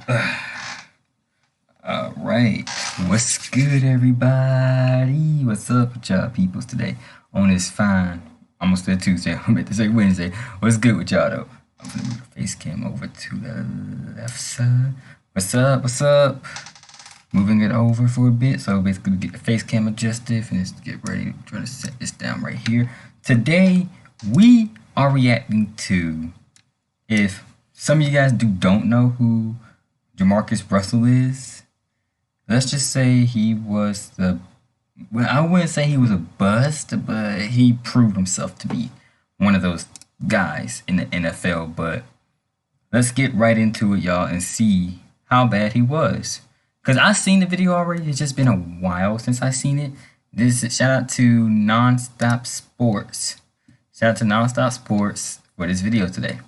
All right, what's good, everybody? What's up with y'all peoples today on this fine, almost a Tuesday, I meant to say Wednesday. What's good with y'all though? I'm gonna move the face cam over to the left side. What's up? What's up? Moving it over for a bit, so basically get the face cam adjusted and just get ready. Trying to set this down right here. Today we are reacting to, if some of you guys don't know who Jamarcus Russell is, let's just say he was well, I wouldn't say he was a bust, but he proved himself to be one of those guys in the NFL. But let's get right into it, y'all, and see how bad he was. Because I've seen the video already. It's just been a while since I've seen it. This is shout out to Nonstop Sports. Shout out to Nonstop Sports for this video today.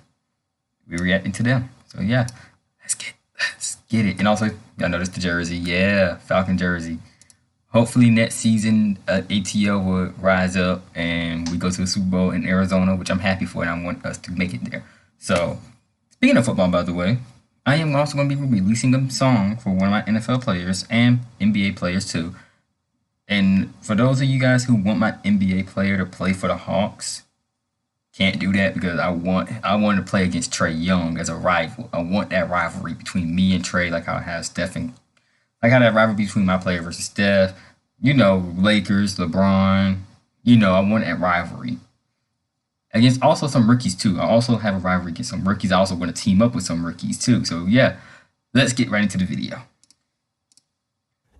We're reacting to them. So yeah, let's get it. And also, y'all notice the jersey. Yeah, Falcon jersey. Hopefully next season, ATL will rise up and we go to the Super Bowl in Arizona, which I'm happy for, and I want us to make it there. So, speaking of football, by the way, I am also going to be releasing a song for one of my NFL players and NBA players too. And for those of you guys who want my NBA player to play for the Hawks, can't do that because I want to play against Trae Young as a rival. I want that rivalry between me and Trae, like how I have Steph and like how that rivalry between my player versus Steph. You know, Lakers, LeBron. You know, I want that rivalry against also some rookies too. I also have a rivalry against some rookies. I also want to team up with some rookies too. So yeah, let's get right into the video.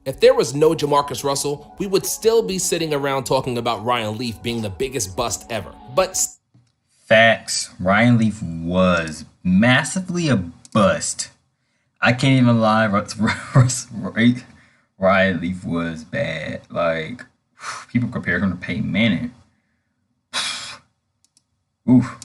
If there was no Jamarcus Russell, we would still be sitting around talking about Ryan Leaf being the biggest bust ever. But facts, Ryan Leaf was massively a bust. I can't even lie. Ryan Leaf was bad. Like, people compared him to Peyton Manning. Oof.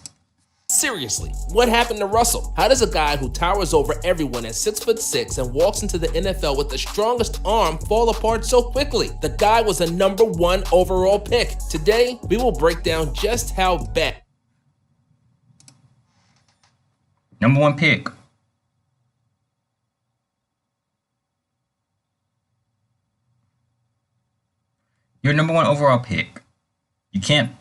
Seriously, what happened to Russell? How does a guy who towers over everyone at 6'6" and walks into the NFL with the strongest arm fall apart so quickly? The guy was a #1 overall pick. Today, we will break down just how bad. #1 pick. You're #1 overall pick. You can't.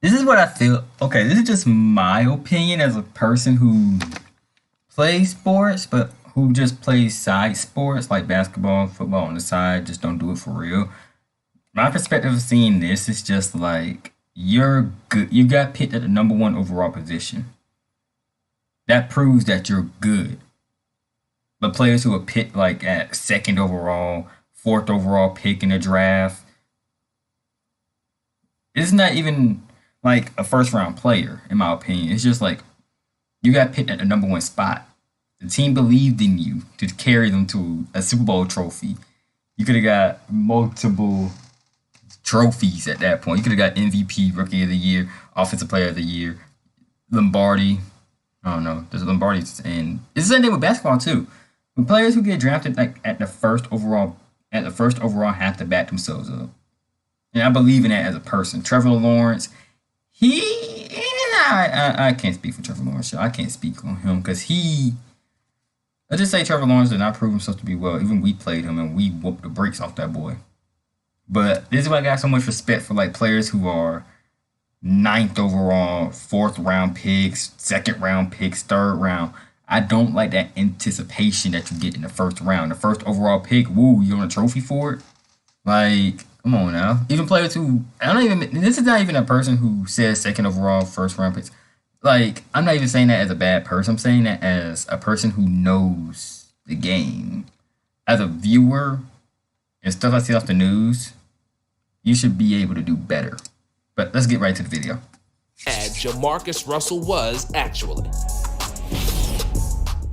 This is what I feel. Okay, this is just my opinion as a person who plays sports, but who just plays side sports like basketball, football on the side, just don't do it for real. My perspective of seeing this is just like, you're good. You got picked at the #1 overall position. That proves that you're good. But players who are picked like at 2nd overall, 4th overall pick in the draft, it's not even like a 1st round player, in my opinion. It's just like, you got picked at the #1 spot. The team believed in you to carry them to a Super Bowl trophy. You could have got multiple trophies at that point. You could have got MVP, Rookie of the Year, Offensive Player of the Year, Lombardi. I don't know. There's Lombardi's, and it's the same thing with basketball too. When players who get drafted like at the first overall have to back themselves up. And I believe in that as a person. Trevor Lawrence, I can't speak for Trevor Lawrence. I can't speak on him because let's just say Trevor Lawrence did not prove himself to be well. Even we played him and we whooped the brakes off that boy. But this is why I got so much respect for like players who are 9th overall, 4th round picks, 2nd round picks, 3rd round. I don't like that anticipation that you get in the 1st round. The 1st overall pick, woo, you want a trophy for it? Like, come on now. Even players who, this is not even a person who says 2nd overall, 1st round picks. Like, I'm not even saying that as a bad person. I'm saying that as a person who knows the game. As a viewer and stuff I see off the news, you should be able to do better. But let's get right to the video. Jamarcus Russell was actually.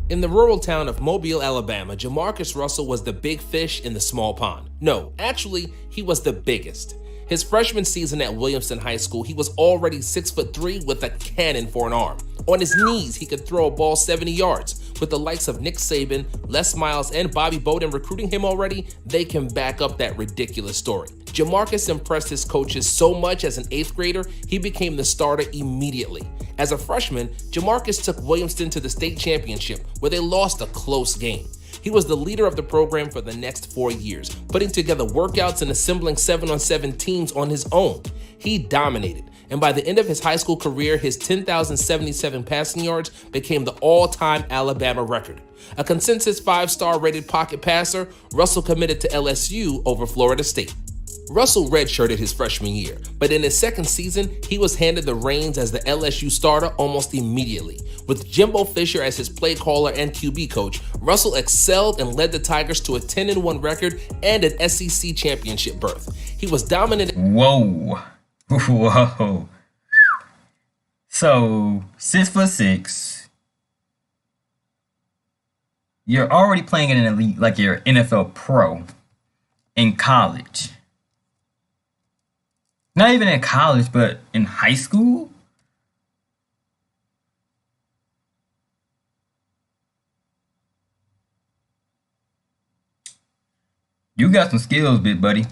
In the rural town of Mobile, Alabama, Jamarcus Russell was the big fish in the small pond. No, actually, he was the biggest. His freshman season at Williamson High School, he was already 6'3" with a cannon for an arm. On his knees, he could throw a ball 70 yards. With the likes of Nick Saban, Les Miles, and Bobby Bowden recruiting him already, they can back up that ridiculous story. Jamarcus impressed his coaches so much as an 8th grader, he became the starter immediately. As a freshman, Jamarcus took Williamston to the state championship, where they lost a close game. He was the leader of the program for the next 4 years, putting together workouts and assembling 7-on-7 teams on his own. He dominated, and by the end of his high school career, his 10,077 passing yards became the all-time Alabama record. A consensus 5-star rated pocket passer, Russell committed to LSU over Florida State. Russell redshirted his freshman year, but in his second season, he was handed the reins as the LSU starter almost immediately. With Jimbo Fisher as his play caller and QB coach, Russell excelled and led the Tigers to a 10-1 record and an SEC championship berth. He was dominant. Whoa. So, 6'6". You're already playing in an elite, like you're NFL pro in college. Not even in college, but in high school? You got some skills, big buddy.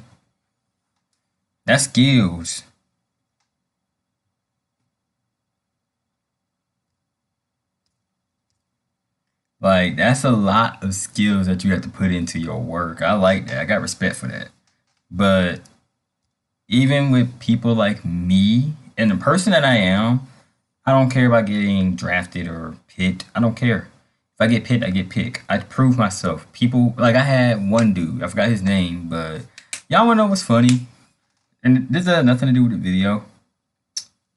That's skills. Like, that's a lot of skills that you have to put into your work. I like that. I got respect for that. But even with people like me and the person that I am, I don't care about getting drafted or picked. I don't care. If I get picked, I get picked. I prove myself. People, like I had one dude, I forgot his name, but y'all wanna know what's funny? And this has nothing to do with the video.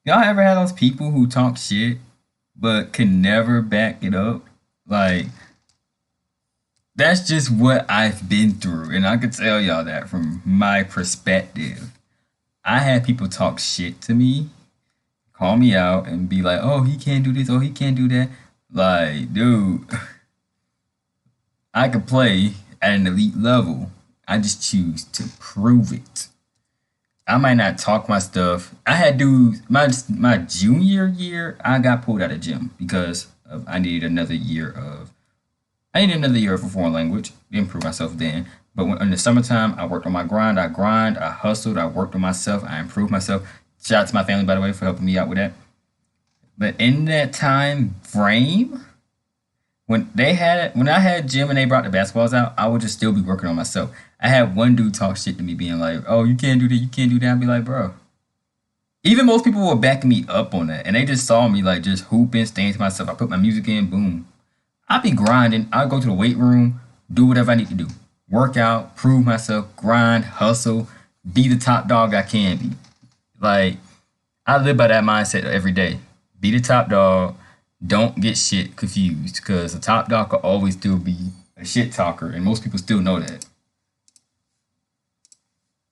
Y'all ever had those people who talk shit but can never back it up? Like, that's just what I've been through. And I could tell y'all that from my perspective. I had people talk shit to me, call me out, and be like, oh, he can't do this, oh, he can't do that. Like, dude, I could play at an elite level. I just choose to prove it. I might not talk my stuff. I had dudes, my junior year, I got pulled out of gym because I needed another year of a foreign language to improve myself then. But in the summertime, I worked on my grind. I hustled, I worked on myself, I improved myself. Shout out to my family, by the way, for helping me out with that. But in that time frame, when I had gym and they brought the basketballs out, I would just still be working on myself. I had one dude talk shit to me being like, oh, you can't do that, you can't do that. I'd be like, bro. Even most people were backing me up on that. And they just saw me like just hooping, staying to myself. I put my music in, boom. I'd be grinding. I'd go to the weight room, do whatever I need to do. Work out, prove myself, grind, hustle, be the top dog I can be. Like, I live by that mindset every day. Be the top dog. Don't get shit confused, because a top dog could always still be a shit talker, and most people still know that.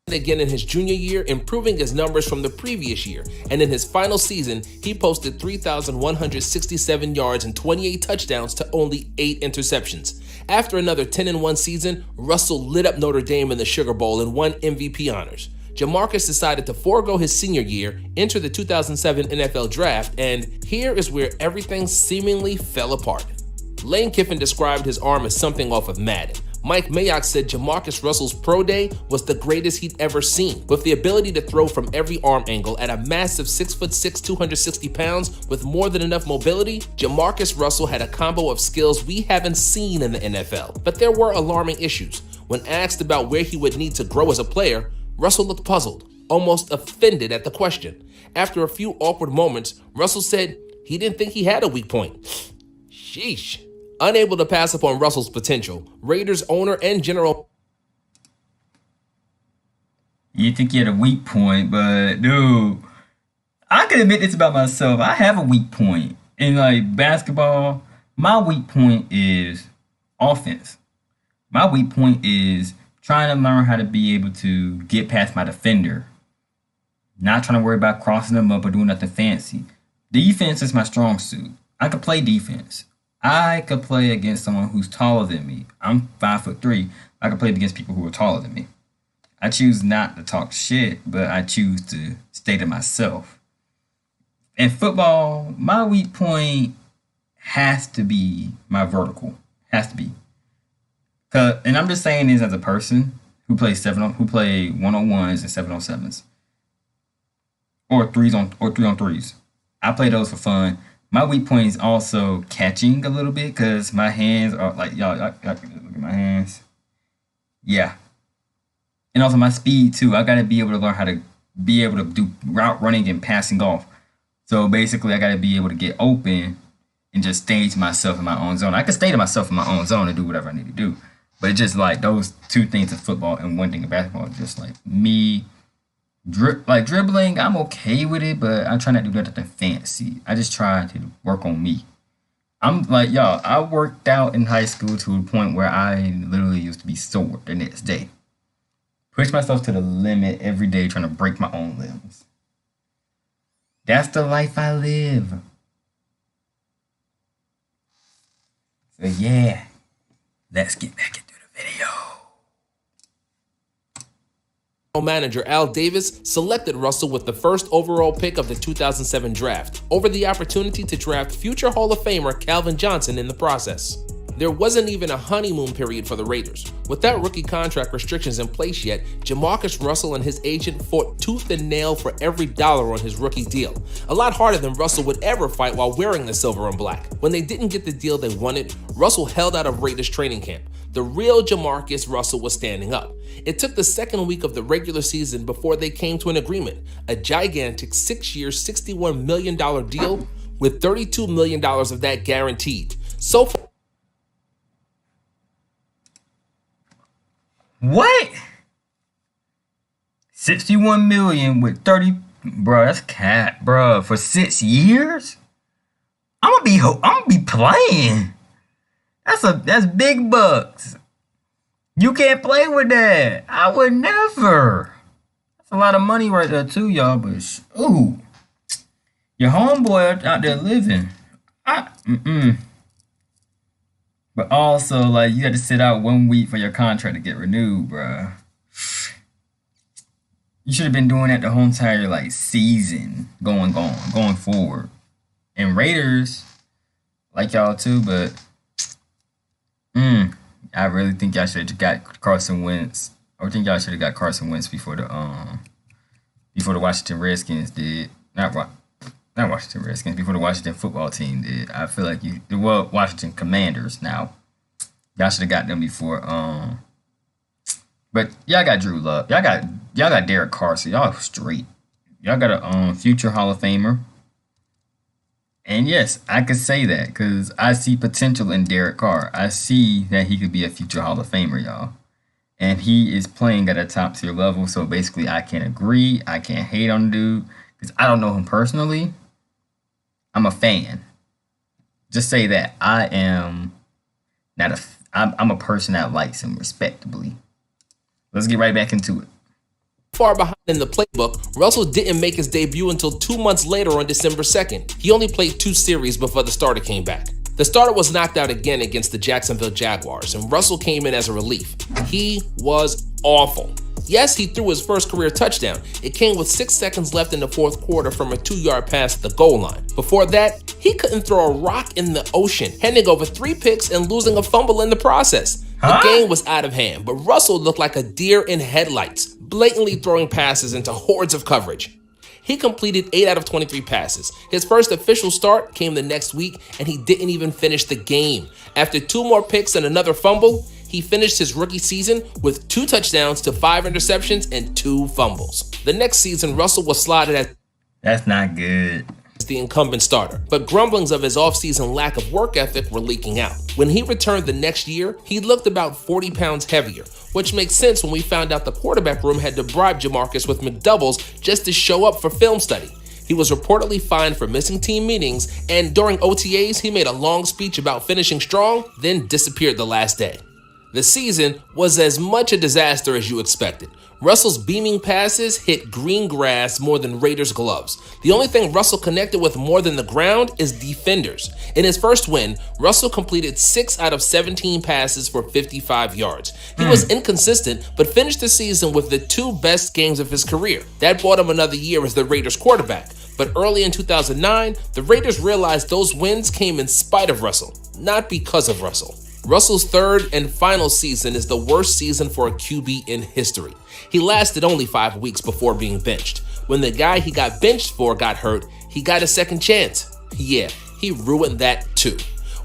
Again in his junior year, improving his numbers from the previous year, and in his final season, he posted 3,167 yards and 28 touchdowns to only 8 interceptions. After another 10-1 season, Russell lit up Notre Dame in the Sugar Bowl and won MVP honors. Jamarcus decided to forego his senior year, enter the 2007 NFL Draft, and here is where everything seemingly fell apart. Lane Kiffin described his arm as something off of Madden. Mike Mayock said Jamarcus Russell's pro day was the greatest he'd ever seen. With the ability to throw from every arm angle at a massive 6'6", 260 pounds with more than enough mobility, Jamarcus Russell had a combo of skills we haven't seen in the NFL. But there were alarming issues. When asked about where he would need to grow as a player, Russell looked puzzled, almost offended at the question. After a few awkward moments, Russell said he didn't think he had a weak point. Sheesh. Unable to pass upon Russell's potential, Raiders owner and general... You think you had a weak point, but dude, I can admit this about myself. I have a weak point. In like basketball, my weak point is offense. My weak point is trying to learn how to be able to get past my defender. Not trying to worry about crossing them up or doing nothing fancy. Defense is my strong suit. I could play defense. I could play against someone who's taller than me. I'm 5'3". I could play against people who are taller than me. I choose not to talk shit, but I choose to stay to myself. in football, my weak point has to be my vertical. Has to be. And I'm just saying this as a person who plays 1-on-1s and 7-on-7s. Or 3-on-3s. I play those for fun. My weak point is also catching a little bit because my hands are like, y'all look at my hands. Yeah. And also my speed too. I gotta be able to learn how to be able to do route running and passing off. So basically I gotta be able to get open and just stay to myself in my own zone. I can stay to myself in my own zone and do whatever I need to do. But it's just like those two things in football and one thing in basketball, just like me. Dribbling, I'm okay with it, but I try not to do nothing fancy. I just try to work on me. I'm like, y'all, I worked out in high school to a point where I literally used to be sore the next day. Push myself to the limit every day trying to break my own limbs. That's the life I live. So yeah, let's get back into the video. Manager Al Davis selected Russell with the first overall pick of the 2007 draft, over the opportunity to draft future Hall of Famer Calvin Johnson in the process. There wasn't even a honeymoon period for the Raiders. Without rookie contract restrictions in place yet, Jamarcus Russell and his agent fought tooth and nail for every dollar on his rookie deal. A lot harder than Russell would ever fight while wearing the silver and black. When they didn't get the deal they wanted, Russell held out of Raiders training camp. The real Jamarcus Russell was standing up. It took the second week of the regular season before they came to an agreement, a gigantic 6-year, $61 million deal with $32 million of that guaranteed. So far, what? 61 million with 30, bro. That's cat, bro. For 6 years, I'm gonna be playing. That's big bucks. You can't play with that. I would never. That's a lot of money right there too, y'all. But ooh, your homeboy out there living. But also, like, you got to sit out 1 week for your contract to get renewed, bruh. You should have been doing that the whole entire, like, season going forward. And Raiders, like y'all too, but I really think y'all should have got Carson Wentz. I think y'all should have got Carson Wentz before the Washington Redskins did. Not Washington Redskins, before the Washington football team did. I feel like Washington Commanders now. Y'all should have got them before. But y'all got Drew Luck. Y'all got Derek Carr, so y'all straight. Y'all got a future Hall of Famer. And yes, I could say that because I see potential in Derek Carr. I see that he could be a future Hall of Famer, y'all. And he is playing at a top tier level, so basically I can't agree. I can't hate on the dude because I don't know him personally. I'm a fan. Just say that I am not I'm a person that likes him respectably. Let's get right back into it. Far behind in the playbook, Russell didn't make his debut until 2 months later on December 2nd. He only played 2 series before the starter came back. The starter was knocked out again against the Jacksonville Jaguars, and Russell came in as a relief. He was awful. Yes, he threw his first career touchdown. It came with 6 seconds left in the fourth quarter from a 2-yard pass at the goal line. Before that, he couldn't throw a rock in the ocean, handing over 3 picks and losing a fumble in the process. The game was out of hand, but Russell looked like a deer in headlights, blatantly throwing passes into hordes of coverage. He completed 8 out of 23 passes. His first official start came the next week, and he didn't even finish the game. After 2 more picks and another fumble, he finished his rookie season with 2 touchdowns to 5 interceptions and 2 fumbles. The next season, Russell was slotted as That's not good. the incumbent starter, but grumblings of his offseason lack of work ethic were leaking out. When he returned the next year, he looked about 40 pounds heavier, which makes sense when we found out the quarterback room had to bribe Jamarcus with McDoubles just to show up for film study. He was reportedly fined for missing team meetings, and during OTAs, he made a long speech about finishing strong, then disappeared the last day. The season was as much a disaster as you expected. Russell's beaming passes hit green grass more than Raiders gloves. The only thing Russell connected with more than the ground is defenders. In his first win, Russell completed 6 out of 17 passes for 55 yards. He was inconsistent, but finished the season with the 2 best games of his career. That bought him another year as the Raiders quarterback. But early in 2009, the Raiders realized those wins came in spite of Russell, not because of Russell. Russell's third and final season is the worst season for a QB in history. He lasted only 5 weeks before being benched. When the guy he got benched for got hurt, he got a second chance. Yeah, he ruined that too.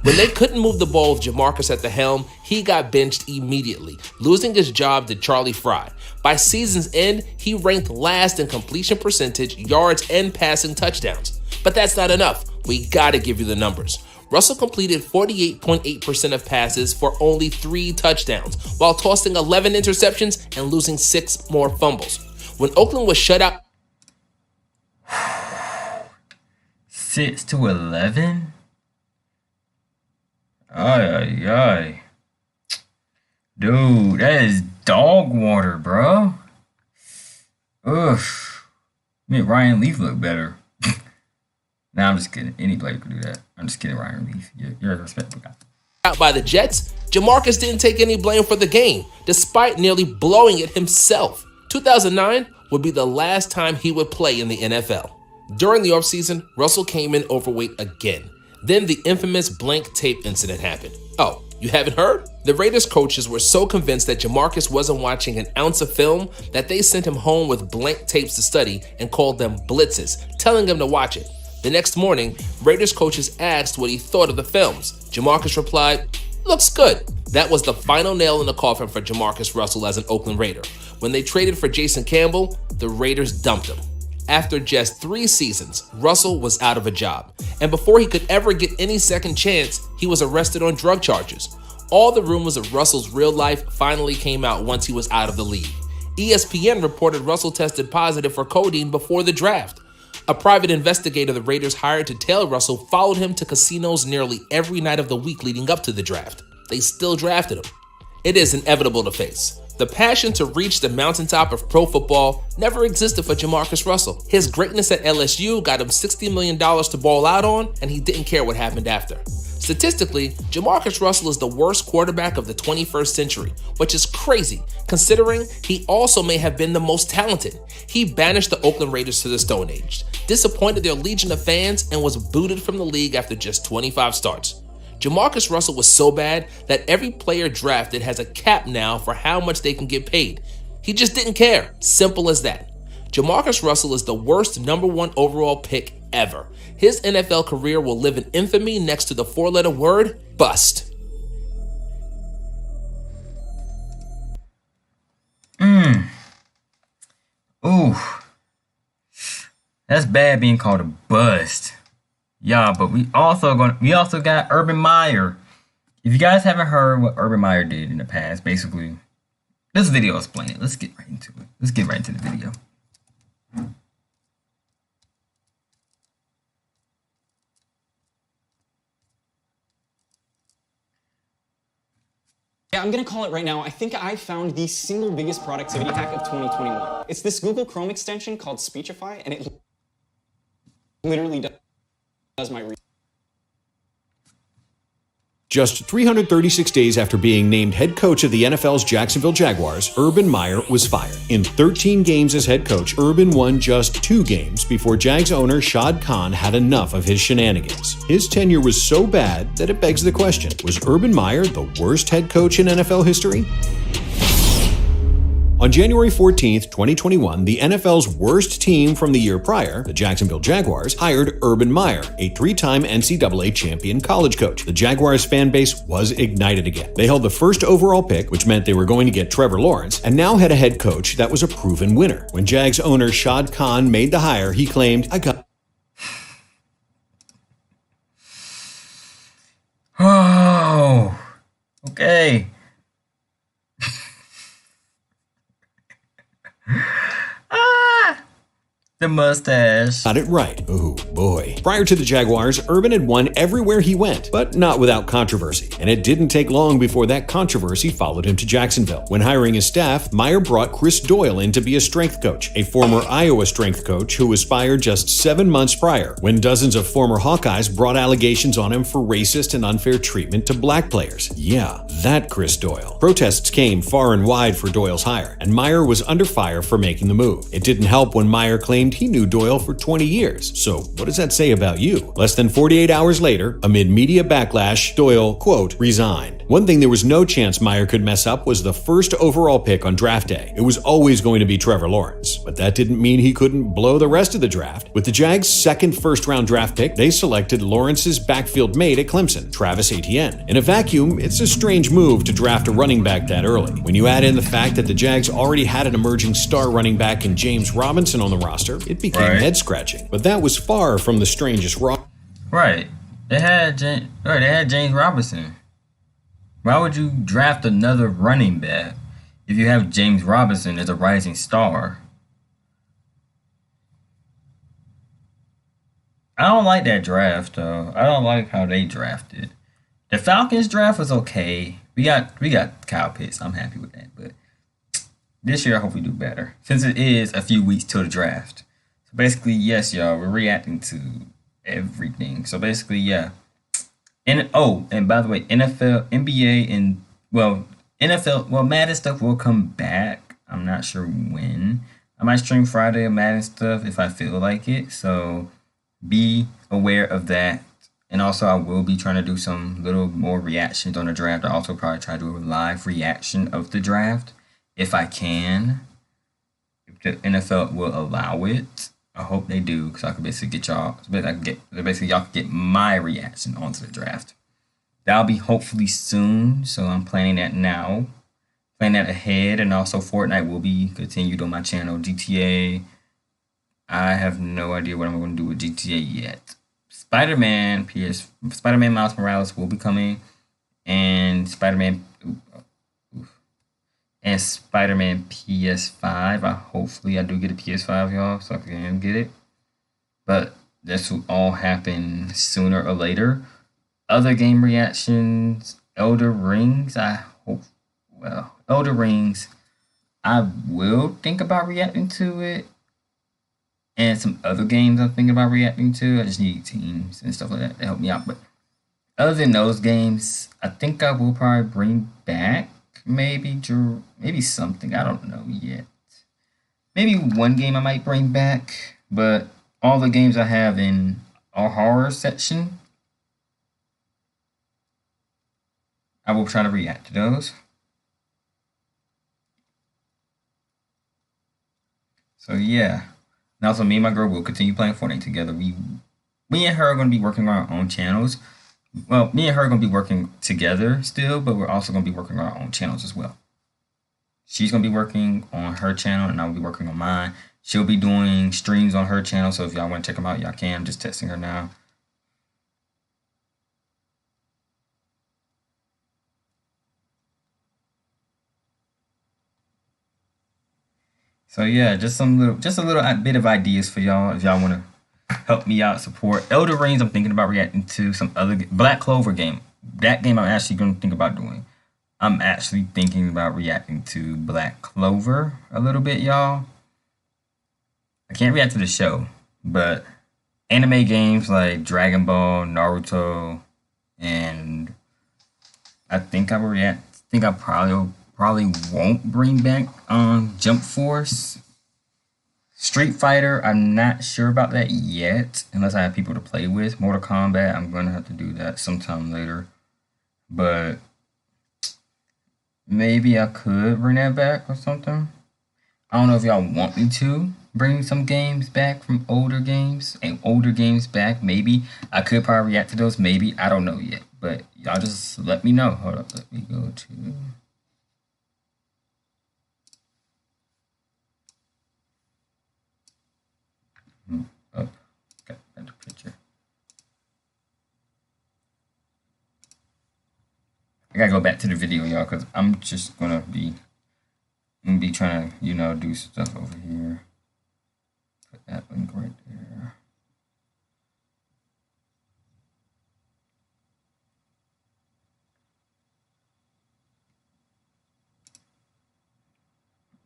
When they couldn't move the ball with Jamarcus at the helm, he got benched immediately, losing his job to Charlie Frye. By season's end, he ranked last in completion percentage, yards, and passing touchdowns. But that's not enough. We gotta give you the numbers. Russell completed 48.8% of passes for only 3 touchdowns, while tossing 11 interceptions and losing 6 more fumbles. When Oakland was shut out 6-11? Ay. Dude, that is dog water, bro. Ugh. Made Ryan Leaf look better. Nah, I'm just kidding. Any player could do that. I'm just kidding, Ryan Leaf. You're a respectful guy. Out by the Jets, Jamarcus didn't take any blame for the game, despite nearly blowing it himself. 2009 would be the last time he would play in the NFL. During the offseason, Russell came in overweight again. Then the infamous blank tape incident happened. Oh, you haven't heard? The Raiders coaches were so convinced that Jamarcus wasn't watching an ounce of film that they sent him home with blank tapes to study and called them blitzes, telling him to watch it. The next morning, Raiders coaches asked what he thought of the films. Jamarcus replied, "Looks good." That was the final nail in the coffin for Jamarcus Russell as an Oakland Raider. When they traded for Jason Campbell, the Raiders dumped him. After just 3 seasons, Russell was out of a job. And before he could ever get any second chance, he was arrested on drug charges. All the rumors of Russell's real life finally came out once he was out of the league. ESPN reported Russell tested positive for codeine before the draft. A private investigator the Raiders hired to tail Russell followed him to casinos nearly every night of the week leading up to the draft. They still drafted him. It is inevitable to face. The passion to reach the mountaintop of pro football never existed for Jamarcus Russell. His greatness at LSU got him $60 million to ball out on, and he didn't care what happened after. Statistically, Jamarcus Russell is the worst quarterback of the 21st century, which is crazy, considering he also may have been the most talented. He banished the Oakland Raiders to the Stone Age, disappointed their legion of fans, and was booted from the league after just 25 starts. Jamarcus Russell was so bad that every player drafted has a cap now for how much they can get paid. He just didn't care. Simple as that. Jamarcus Russell is the worst #1 overall pick ever. His NFL career will live in infamy next to the 4-letter word, bust. Ooh. That's bad being called a bust. Yeah, but we also got Urban Meyer. If you guys haven't heard what Urban Meyer did in the past, basically, this video is explain it. Let's get right into it. Let's get right into the video. Yeah, I'm gonna call it right now. I think I found the single biggest productivity hack of 2021. It's this Google Chrome extension called Speechify, and it literally does my research. Just 336 days after being named head coach of the NFL's Jacksonville Jaguars, Urban Meyer was fired. In 13 games as head coach, Urban won just 2 games before Jags owner Shad Khan had enough of his shenanigans. His tenure was so bad that it begs the question, was Urban Meyer the worst head coach in NFL history? On January 14th, 2021, the NFL's worst team from the year prior, the Jacksonville Jaguars, hired Urban Meyer, a 3-time NCAA champion college coach. The Jaguars fan base was ignited again. They held the first overall pick, which meant they were going to get Trevor Lawrence, and now had a head coach that was a proven winner. When Jags owner Shad Khan made the hire, he claimed, "I got..." Oh, okay. The mustache. Got it right. Oh boy. Prior to the Jaguars, Urban had won everywhere he went, but not without controversy. And it didn't take long before that controversy followed him to Jacksonville. When hiring his staff, Meyer brought Chris Doyle in to be a strength coach, a former Iowa strength coach who was fired just 7 months prior, when dozens of former Hawkeyes brought allegations on him for racist and unfair treatment to black players. Yeah, that Chris Doyle. Protests came far and wide for Doyle's hire, and Meyer was under fire for making the move. It didn't help when Meyer claimed he knew Doyle for 20 years. So what does that say about you? Less than 48 hours later, amid media backlash, Doyle, quote, resigned. One thing there was no chance Meyer could mess up was the first overall pick on draft day. It was always going to be Trevor Lawrence, but that didn't mean he couldn't blow the rest of the draft. With the Jags' second first-round draft pick, they selected Lawrence's backfield mate at Clemson, Travis Etienne. In a vacuum, it's a strange move to draft a running back that early. When you add in the fact that the Jags already had an emerging star running back in James Robinson on the roster, it became head-scratching. But that was far from the strangest Right. They had James Robinson. Why would you draft another running back if you have James Robinson as a rising star? I don't like that draft though. I don't like how they drafted. The Falcons draft was okay. We got Kyle Pitts. I'm happy with that. But this year I hope we do better. Since it is a few weeks till the draft. So basically, yes, y'all, we're reacting to everything. So basically, yeah. And by the way, NFL, NBA, and NFL, Madden stuff will come back. I'm not sure when. I might stream Friday of Madden stuff if I feel like it. So be aware of that. And also, I will be trying to do some little more reactions on the draft. I also probably try to do a live reaction of the draft if I can. If the NFL will allow it. I hope they do, because I could basically get y'all. Basically, y'all can get my reaction onto the draft. That'll be hopefully soon, so I'm planning that now, planning that ahead, and also Fortnite will be continued on my channel. GTA, I have no idea what I'm going to do with GTA yet. Spider-Man Miles Morales will be coming, and Spider-Man PS5. Hopefully I do get a PS5, y'all, so I can get it. But this will all happen sooner or later. Other game reactions, Elder Rings. Elder Rings, I will think about reacting to it. And some other games I'm thinking about reacting to. I just need teams and stuff like that to help me out. But other than those games, I think I will probably bring back maybe something. I don't know yet. Maybe one game I might bring back. But all the games I have in our horror section, I will try to react to those. So yeah. And also, me and my girl will continue playing Fortnite together. Me and her are going to be working on our own channels. Well, me and her are going to be working together still, but we're also going to be working on our own channels as well. She's going to be working on her channel, and I'll be working on mine. She'll be doing streams on her channel, so if y'all want to check them out, y'all can. I'm just testing her now. So yeah, just a little bit of ideas for y'all if y'all want to help me out, support. Elder Rings, I'm thinking about reacting to some other Black Clover game. That game I'm actually going to think about doing. I'm actually thinking about reacting to Black Clover a little bit, y'all. I can't react to the show, but anime games like Dragon Ball, Naruto, and I think I will react. I think I probably won't bring back Jump Force. Street Fighter, I'm not sure about that yet, unless I have people to play with. Mortal Kombat, I'm going to have to do that sometime later. But maybe I could bring that back or something. I don't know if y'all want me to bring some games back from older games back. Maybe I could probably react to those. Maybe, I don't know yet. But y'all just let me know. Hold up, let me go to... Oh, got another picture. I gotta go back to the video, y'all, because I'm just gonna be trying to, do stuff over here. Put that link right there.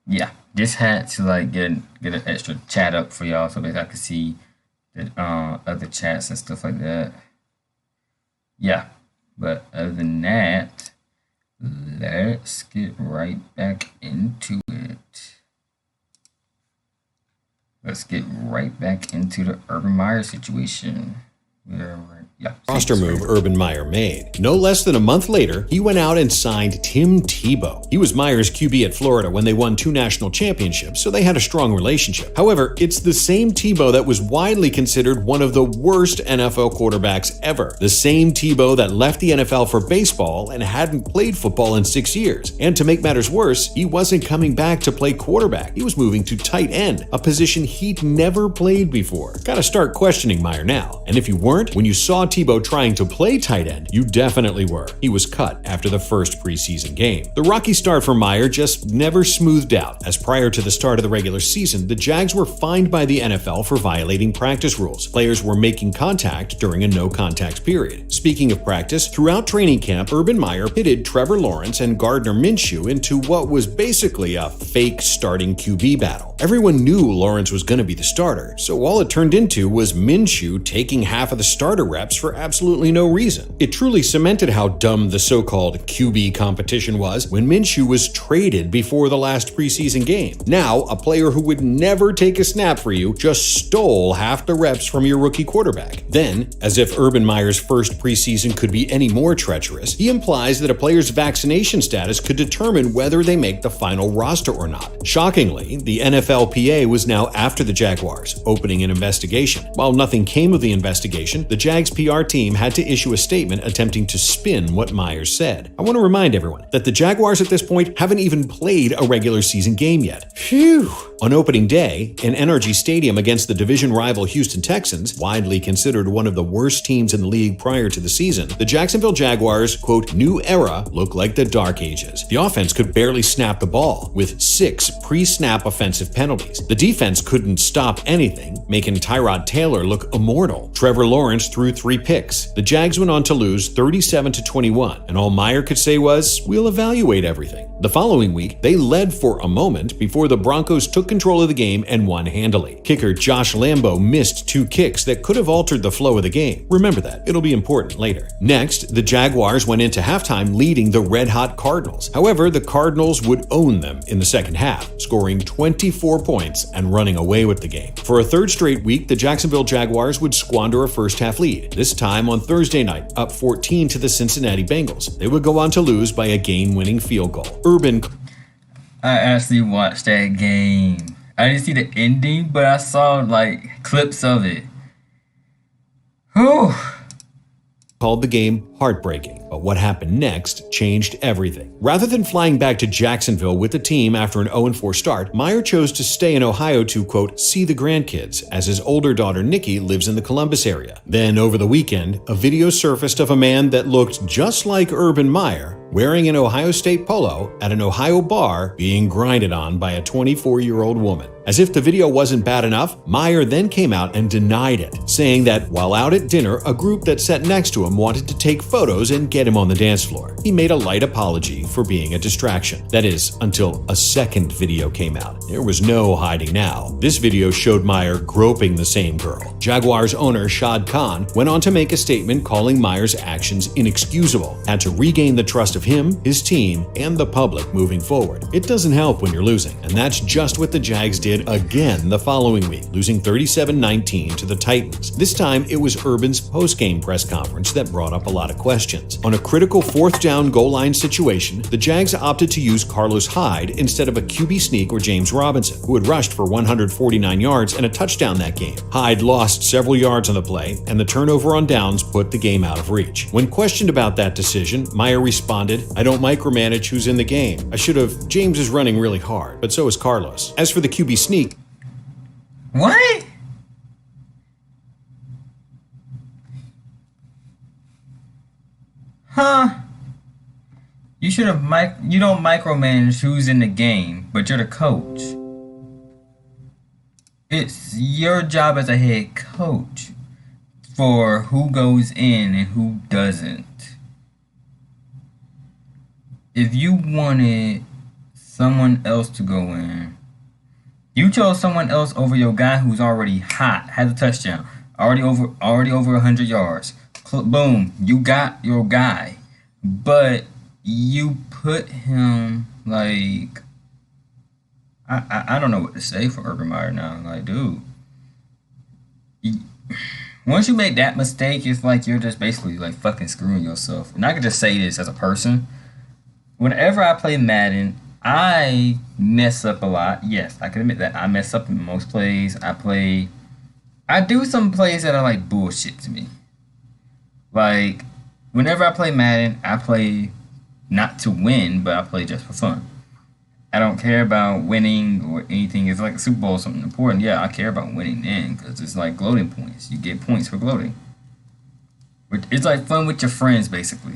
Yeah, just had to like get an extra chat up for y'all so that I could see the other chats and stuff like that. Yeah, but other than that, let's get right back into it. Let's get right back into the Urban Meyer situation. Roster move Urban Meyer made. No less than a month later, he went out and signed Tim Tebow. He was Meyer's QB at Florida when they won 2 national championships, so they had a strong relationship. However, it's the same Tebow that was widely considered one of the worst NFL quarterbacks ever. The same Tebow that left the NFL for baseball and hadn't played football in 6 years. And to make matters worse, he wasn't coming back to play quarterback. He was moving to tight end, a position he'd never played before. Gotta start questioning Meyer now. And if you weren't, when you saw Tebow trying to play tight end, you definitely were. He was cut after the first preseason game. The rocky start for Meyer just never smoothed out, as prior to the start of the regular season, the Jags were fined by the NFL for violating practice rules. Players were making contact during a no-contact period. Speaking of practice, throughout training camp, Urban Meyer pitted Trevor Lawrence and Gardner Minshew into what was basically a fake starting QB battle. Everyone knew Lawrence was going to be the starter, so all it turned into was Minshew taking half of the starter reps for absolutely no reason. It truly cemented how dumb the so-called QB competition was when Minshew was traded before the last preseason game. Now, a player who would never take a snap for you just stole half the reps from your rookie quarterback. Then, as if Urban Meyer's first preseason could be any more treacherous, he implies that a player's vaccination status could determine whether they make the final roster or not. Shockingly, the NFLPA was now after the Jaguars, opening an investigation. While nothing came of the investigation, the Jags PR team had to issue a statement attempting to spin what Myers said. I want to remind everyone that the Jaguars at this point haven't even played a regular season game yet. Phew! On opening day, in NRG Stadium against the division rival Houston Texans, widely considered one of the worst teams in the league prior to the season, the Jacksonville Jaguars' quote, new era looked like the dark ages. The offense could barely snap the ball, with 6 pre-snap offensive penalties. The defense couldn't stop anything, making Tyrod Taylor look immortal. Trevor Lawrence threw 3 picks. The Jags went on to lose 37-21, and all Meyer could say was, we'll evaluate everything. The following week, they led for a moment before the Broncos took control of the game and won handily. Kicker Josh Lambo missed 2 kicks that could have altered the flow of the game. Remember that. It'll be important later. Next, the Jaguars went into halftime leading the red-hot Cardinals. However, the Cardinals would own them in the second half, scoring 24 points and running away with the game. For a third straight week, the Jacksonville Jaguars would squander a first-half lead, this time on Thursday night, up 14 to the Cincinnati Bengals. They would go on to lose by a game-winning field goal. I actually watched that game. I didn't see the ending, but I saw like clips of it. Whew. Called the game heartbreaking, but what happened next changed everything. Rather than flying back to Jacksonville with the team after an 0-4 start, Meyer chose to stay in Ohio to, quote, see the grandkids, as his older daughter Nikki lives in the Columbus area. Then, over the weekend, a video surfaced of a man that looked just like Urban Meyer, wearing an Ohio State polo at an Ohio bar being grinded on by a 24-year-old woman. As if the video wasn't bad enough, Meyer then came out and denied it, saying that while out at dinner, a group that sat next to him wanted to take photos and get him on the dance floor. He made a light apology for being a distraction. That is, until a second video came out. There was no hiding now. This video showed Meyer groping the same girl. Jaguars owner Shad Khan went on to make a statement calling Meyer's actions inexcusable, had to regain the trust of him, his team, and the public moving forward. It doesn't help when you're losing, and that's just what the Jags did again the following week, losing 37-19 to the Titans. This time, it was Urban's post-game press conference that brought up a lot of questions. On a critical 4th down goal line situation, the Jags opted to use Carlos Hyde instead of a QB sneak or James Robinson, who had rushed for 149 yards and a touchdown that game. Hyde lost several yards on the play, and the turnover on downs put the game out of reach. When questioned about that decision, Meyer responded, I don't micromanage who's in the game. I should have. James is running really hard, but so is Carlos. As for the QB sneak, what? Huh? You should have you don't micromanage who's in the game, but you're the coach. It's your job as a head coach for who goes in and who doesn't. If you wanted someone else to go in, you chose someone else over your guy who's already hot, has a touchdown, already over 100 yards. Boom, you got your guy, but you put him like I don't know what to say for Urban Meyer now. Like, dude, once you make that mistake, it's like you're just basically like fucking screwing yourself. And I can just say this as a person. Whenever I play Madden, I mess up a lot. Yes, I can admit that I mess up in most plays. I do some plays that are like bullshit to me. Like, whenever I play Madden, I play not to win, but I play just for fun. I don't care about winning or anything. It's like a Super Bowl or something important. Yeah, I care about winning then because it's like gloating points. You get points for gloating. It's like fun with your friends, basically.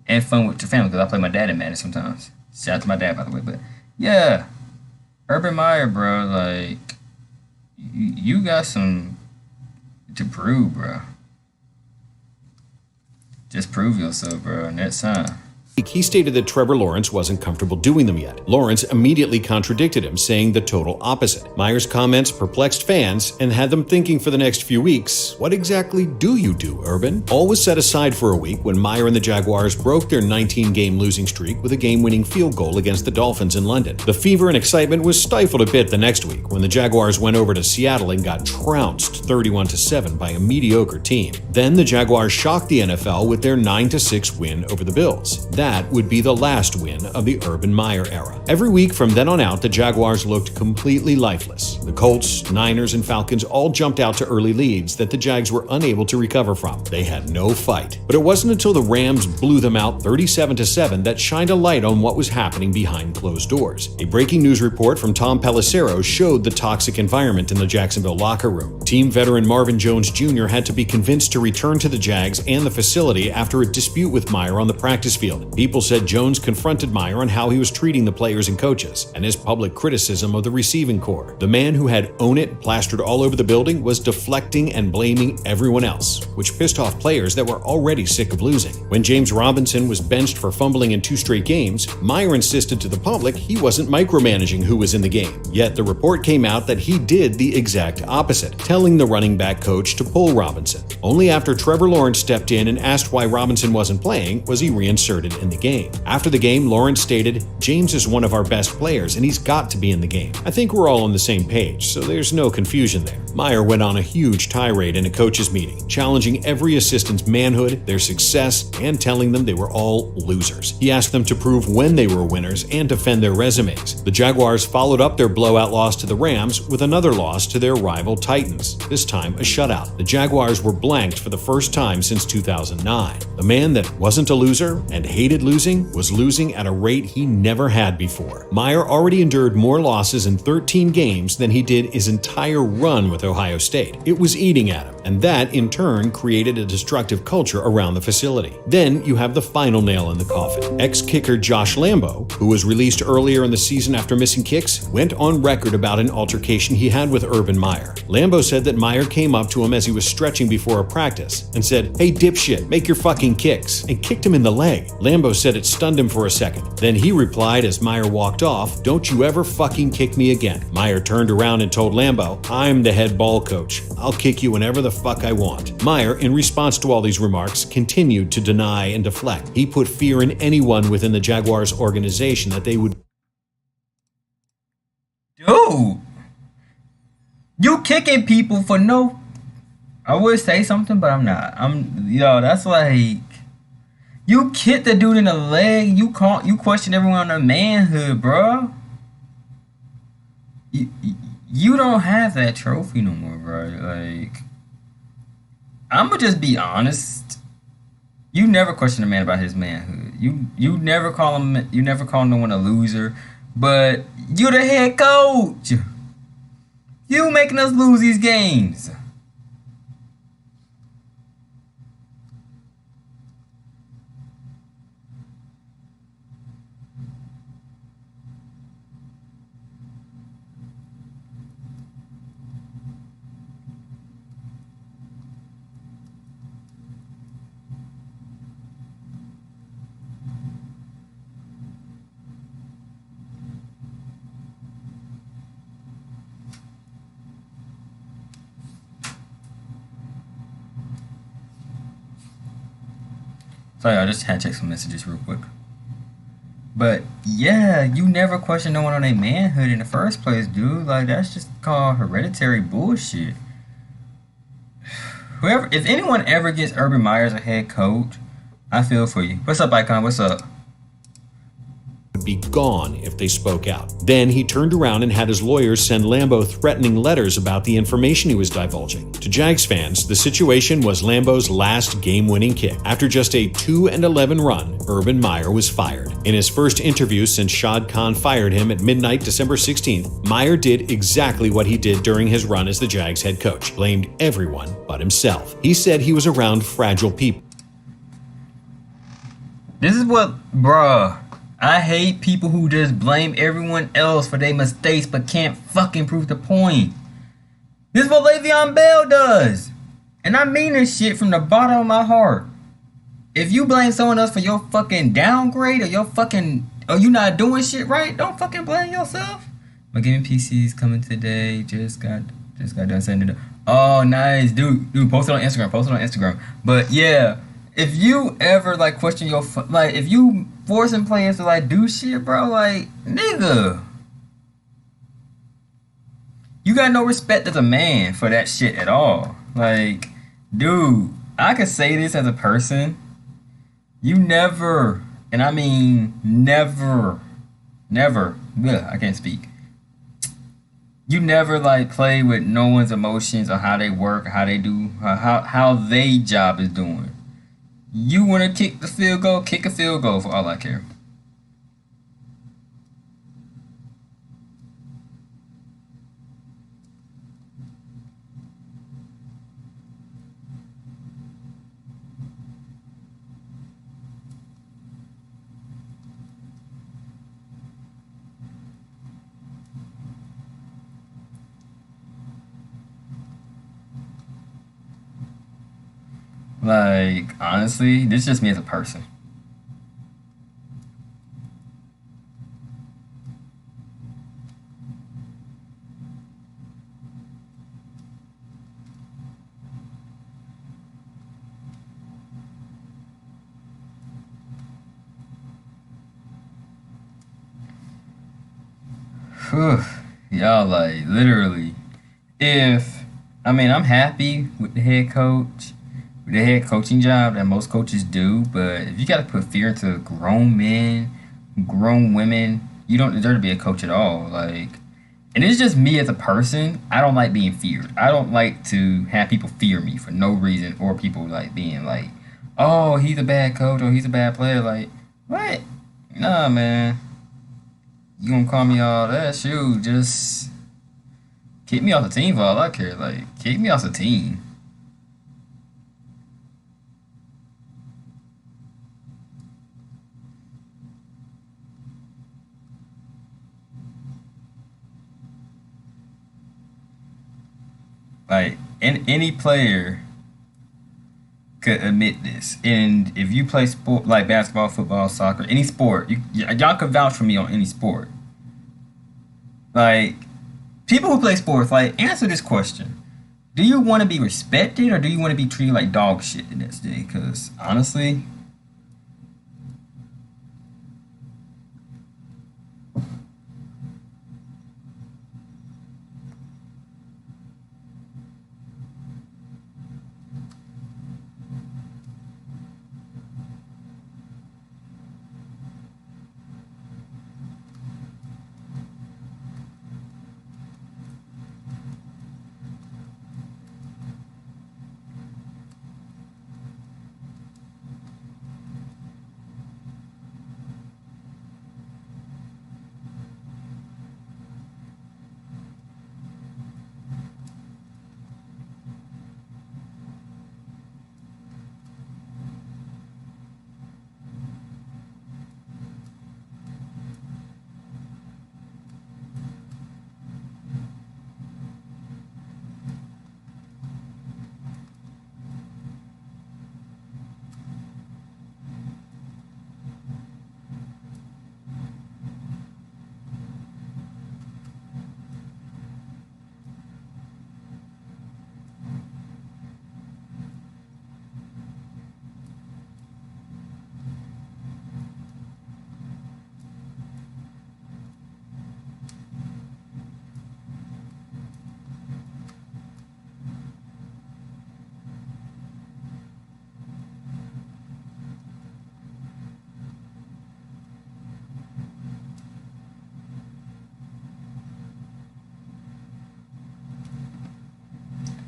And fun with your family because I play my dad in Madden sometimes. Shout out to my dad, by the way. But yeah, Urban Meyer, bro, like, you got some to prove, bro. Just prove yourself, bro, next time. He stated that Trevor Lawrence wasn't comfortable doing them yet. Lawrence immediately contradicted him, saying the total opposite. Meyer's comments perplexed fans and had them thinking for the next few weeks, what exactly do you do, Urban? All was set aside for a week when Meyer and the Jaguars broke their 19-game losing streak with a game-winning field goal against the Dolphins in London. The fever and excitement was stifled a bit the next week when the Jaguars went over to Seattle and got trounced 31-7 by a mediocre team. Then the Jaguars shocked the NFL with their 9-6 win over the Bills. That would be the last win of the Urban Meyer era. Every week from then on out, the Jaguars looked completely lifeless. The Colts, Niners, and Falcons all jumped out to early leads that the Jags were unable to recover from. They had no fight. But it wasn't until the Rams blew them out 37-7 that shined a light on what was happening behind closed doors. A breaking news report from Tom Pelissero showed the toxic environment in the Jacksonville locker room. Team veteran Marvin Jones Jr. had to be convinced to return to the Jags and the facility after a dispute with Meyer on the practice field. People said Jones confronted Meyer on how he was treating the players and coaches, and his public criticism of the receiving corps. The man who had "Own It" plastered all over the building was deflecting and blaming everyone else, which pissed off players that were already sick of losing. When James Robinson was benched for fumbling in 2 straight games, Meyer insisted to the public he wasn't micromanaging who was in the game. Yet the report came out that he did the exact opposite, telling the running back coach to pull Robinson. Only after Trevor Lawrence stepped in and asked why Robinson wasn't playing was he reinserted in the game. After the game, Lawrence stated, "James is one of our best players and he's got to be in the game. I think we're all on the same page, so there's no confusion there." Meyer went on a huge tirade in a coaches meeting, challenging every assistant's manhood, their success, and telling them they were all losers. He asked them to prove when they were winners and defend their resumes. The Jaguars followed up their blowout loss to the Rams with another loss to their rival Titans, this time a shutout. The Jaguars were blanked for the first time since 2009. The man that wasn't a loser and hated losing was losing at a rate he never had before. Meyer already endured more losses in 13 games than he did his entire run with Ohio State. It was eating at him, and that in turn created a destructive culture around the facility. Then you have the final nail in the coffin. Ex-kicker Josh Lambo, who was released earlier in the season after missing kicks, went on record about an altercation he had with Urban Meyer. Lambo said that Meyer came up to him as he was stretching before a practice and said, "Hey dipshit, make your fucking kicks," and kicked him in the leg. Lambo said it stunned him for a second. Then he replied as Meyer walked off, "Don't you ever fucking kick me again." Meyer turned around and told Lambo, "I'm the head ball coach. I'll kick you whenever the fuck I want." Meyer, in response to all these remarks, continued to deny and deflect. He put fear in anyone within the Jaguars organization that they would. Dude, you kicking people for no. I would say something, but I'm not. That's like, you kick the dude in the leg. You question everyone on their manhood, bro. You don't have that trophy no more, bro. Like, I'ma just be honest. You never question a man about his manhood. You never call him. You never call no one a loser. But you the head coach. You making us lose these games. Sorry, I just had to check some messages real quick. But yeah, you never question no one on their manhood in the first place, dude. Like that's just called hereditary bullshit. Whoever, if anyone ever gets Urban Meyer as a head coach, I feel for you. What's up, Icon? What's up? Would be gone if they spoke out. Then he turned around and had his lawyers send Lambeau threatening letters about the information he was divulging. To Jags fans, the situation was Lambeau's last game-winning kick. After just a 2-11 run, Urban Meyer was fired. In his first interview since Shad Khan fired him at midnight December 16th, Meyer did exactly what he did during his run as the Jags head coach, blamed everyone but himself. He said he was around fragile people. This is what, bruh. I hate people who just blame everyone else for their mistakes but can't fucking prove the point. This is what Le'Veon Bell does. And I mean this shit from the bottom of my heart. If you blame someone else for your fucking downgrade or you not doing shit right, don't fucking blame yourself. My gaming PC's coming today. Just got done sending it. Oh, nice. Dude, post it on Instagram. But yeah, if you ever like question your if you forcing players to like do shit, bro, like nigga, you got no respect as a man for that shit at all. Like, dude, I could say this as a person. You never, and I mean never, I can't speak. You never like play with no one's emotions or how they work, how they do, how they job is doing. You want to kick the field goal, kick a field goal for all I care. Like, honestly, this is just me as a person. Whew. Y'all, like, literally, I'm happy with the head coach. The head coaching job that most coaches do, but if you got to put fear into grown men, grown women, you don't deserve to be a coach at all. Like, and it's just me as a person. I don't like being feared. I don't like to have people fear me for no reason, or people like being like, "Oh, he's a bad coach or he's a bad player." Like, what? Nah, man. You gonna call me all that? Shoot, just kick me off the team for all I care. Like, kick me off the team. Like, any player could admit this. And if you play sport like basketball, football, soccer, any sport, y'all could vouch for me on any sport. Like, people who play sports, like, answer this question. Do you want to be respected or do you want to be treated like dog shit the next day? Because, honestly,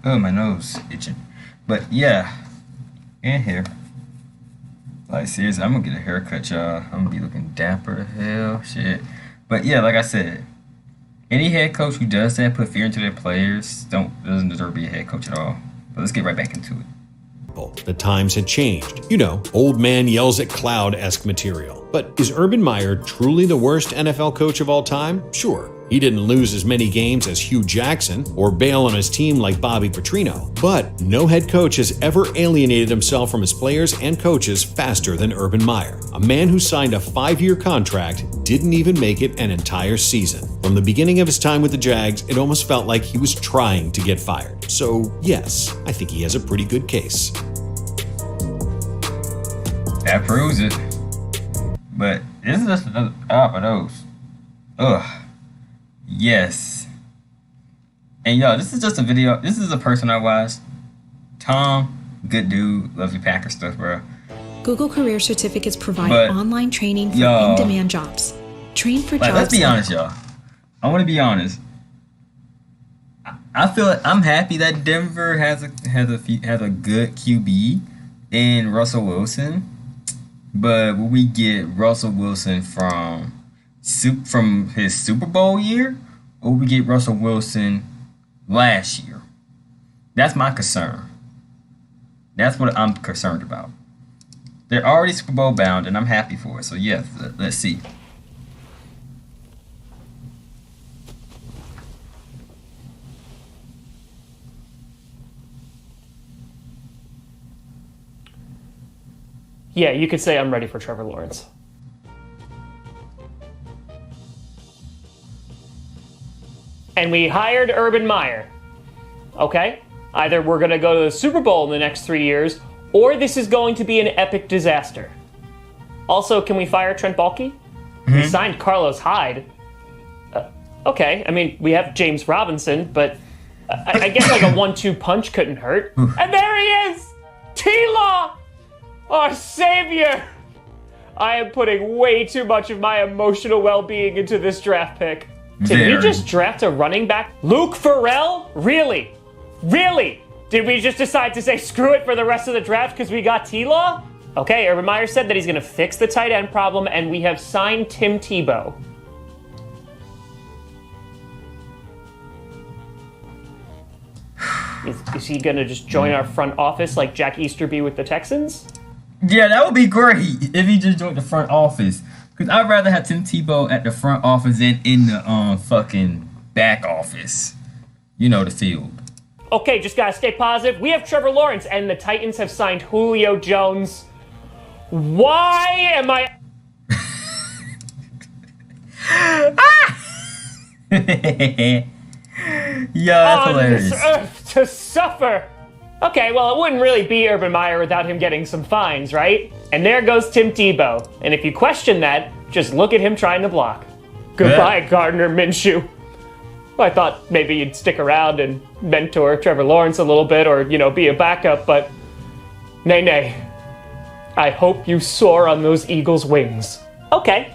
Oh, my nose itching. But yeah, and hair. Like seriously, I'm gonna get a haircut, y'all. I'm gonna be looking dapper to hell, shit. But yeah, like I said, any head coach who does that, put fear into their players, doesn't deserve to be a head coach at all. But let's get right back into it. The times had changed. You know, old man yells at cloud-esque material. But is Urban Meyer truly the worst NFL coach of all time? Sure. He didn't lose as many games as Hugh Jackson or bail on his team like Bobby Petrino. But no head coach has ever alienated himself from his players and coaches faster than Urban Meyer. A man who signed a 5-year contract didn't even make it an entire season. From the beginning of his time with the Jags, it almost felt like he was trying to get fired. So yes, I think he has a pretty good case. That proves it. But this is just another for those. Ugh. Yes. And yo, this is just a video. This is a person I watched. Tom, good dude, loves your Packer stuff, bro. Google Career Certificates provide But, online training for y'all, in-demand jobs. Train for jobs. Let's be honest, y'all. I want to be honest. I feel like I'm happy that Denver has a good QB in Russell Wilson. But will we get Russell Wilson from his Super Bowl year, or will we get Russell Wilson last year? That's my concern. That's what I'm concerned about. They're already Super Bowl bound, and I'm happy for it. So yes, let's see. Yeah, you could say I'm ready for Trevor Lawrence. And we hired Urban Meyer. Okay? Either we're going to go to the Super Bowl in the next 3 years, or this is going to be an epic disaster. Also, can we fire Trent Baalke? We signed Carlos Hyde. Okay, I mean, we have James Robinson, but I guess like a 1-2 punch couldn't hurt. And there he is! T-Law! Our savior! I am putting way too much of my emotional well-being into this draft pick. Did we just draft a running back? Luke Farrell? Really? Really? Did we just decide to say screw it for the rest of the draft because we got T-Law? Okay, Urban Meyer said that he's going to fix the tight end problem, and we have signed Tim Tebow. Is he going to just join our front office like Jack Easterby with the Texans? Yeah, that would be great if he just joined the front office. Because I'd rather have Tim Tebow at the front office than in the fucking back office. You know, the field. Okay, just gotta stay positive. We have Trevor Lawrence, and the Titans have signed Julio Jones. Why am I... Yeah, that's on hilarious. this earth to suffer? Okay, well, it wouldn't really be Urban Meyer without him getting some fines, right? And there goes Tim Tebow. And if you question that, just look at him trying to block. Goodbye, Gardner Minshew. I thought maybe you'd stick around and mentor Trevor Lawrence a little bit, or, you know, be a backup, but nay. I hope you soar on those Eagles' wings. Okay.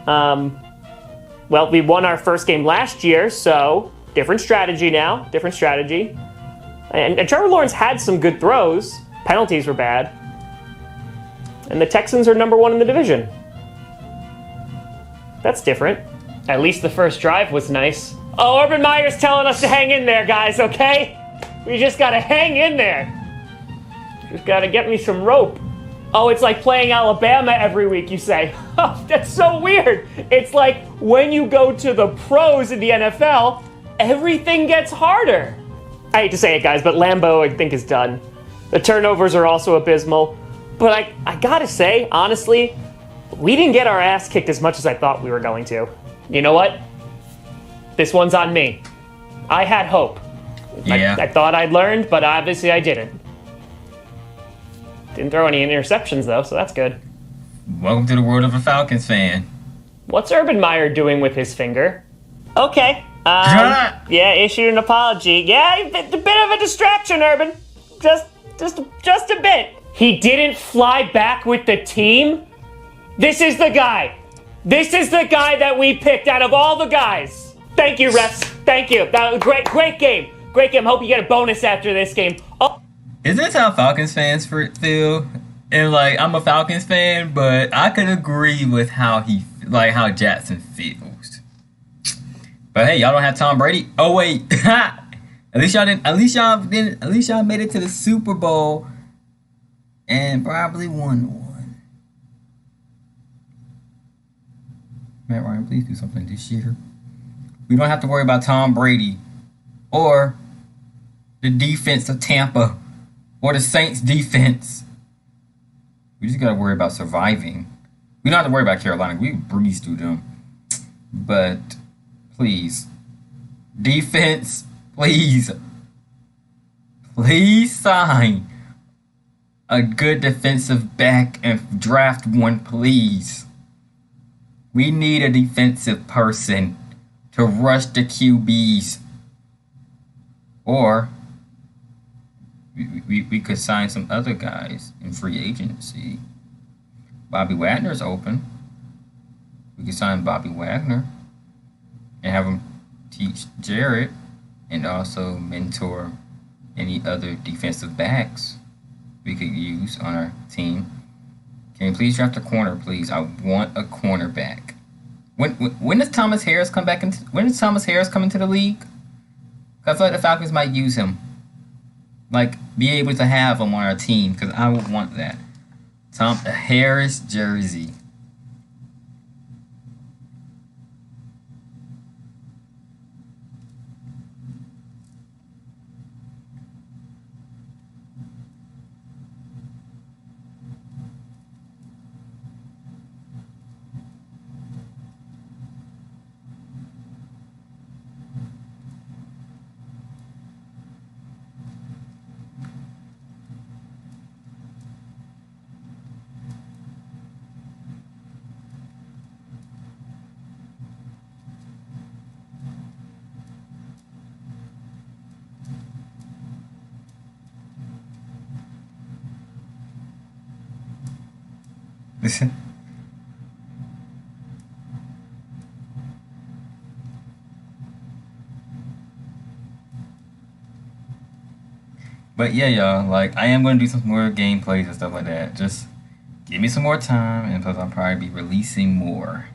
Well, we won our first game last year, so different strategy now. Different strategy. And Trevor Lawrence had some good throws. Penalties were bad. And the Texans are number 1 in the division. That's different. At least the first drive was nice. Oh, Urban Meyer's telling us to hang in there, guys, okay? We just gotta hang in there. Just gotta get me some rope. Oh, it's like playing Alabama every week, you say. Oh, that's so weird. It's like when you go to the pros in the NFL, everything gets harder. I hate to say it, guys, but Lambeau, I think, is done. The turnovers are also abysmal. But I gotta say, honestly, we didn't get our ass kicked as much as I thought we were going to. You know what? This one's on me. I had hope. Yeah. I thought I'd learned, but obviously I didn't. Didn't throw any interceptions, though, so that's good. Welcome to the world of a Falcons fan. What's Urban Meyer doing with his finger? Okay. Yeah, issued an apology. Yeah, a bit of a distraction, Urban. Just a bit. He didn't fly back with the team? This is the guy. This is the guy that we picked out of all the guys. Thank you, refs. Thank you. That was great game. Great game. Hope you get a bonus after this game. Oh. Is this how Falcons fans feel? And like, I'm a Falcons fan, but I could agree with how how Jackson feels. But hey, y'all don't have Tom Brady. Oh wait, at least y'all didn't. At least y'all made it to the Super Bowl and probably won one. Matt Ryan, please do something this year. We don't have to worry about Tom Brady or the defense of Tampa or the Saints defense. We just gotta worry about surviving. We don't have to worry about Carolina. We breeze through them. But please, defense, please sign a good defensive back and draft one, please. We need a defensive person to rush the QBs. Or we could sign some other guys in free agency. Bobby Wagner's open. We could sign Bobby Wagner and have him teach Jared and also mentor any other defensive backs we could use on our team. Can you please draft a corner, please? I want a cornerback. When does Thomas Harris come back into? When does Thomas Harris come into the league? I feel like the Falcons might use him. Like, be able to have him on our team, because I would want that. Harris jersey. Listen. But yeah, y'all, like, I am going to do some more gameplays and stuff like that. Just give me some more time, and plus I'll probably be releasing more.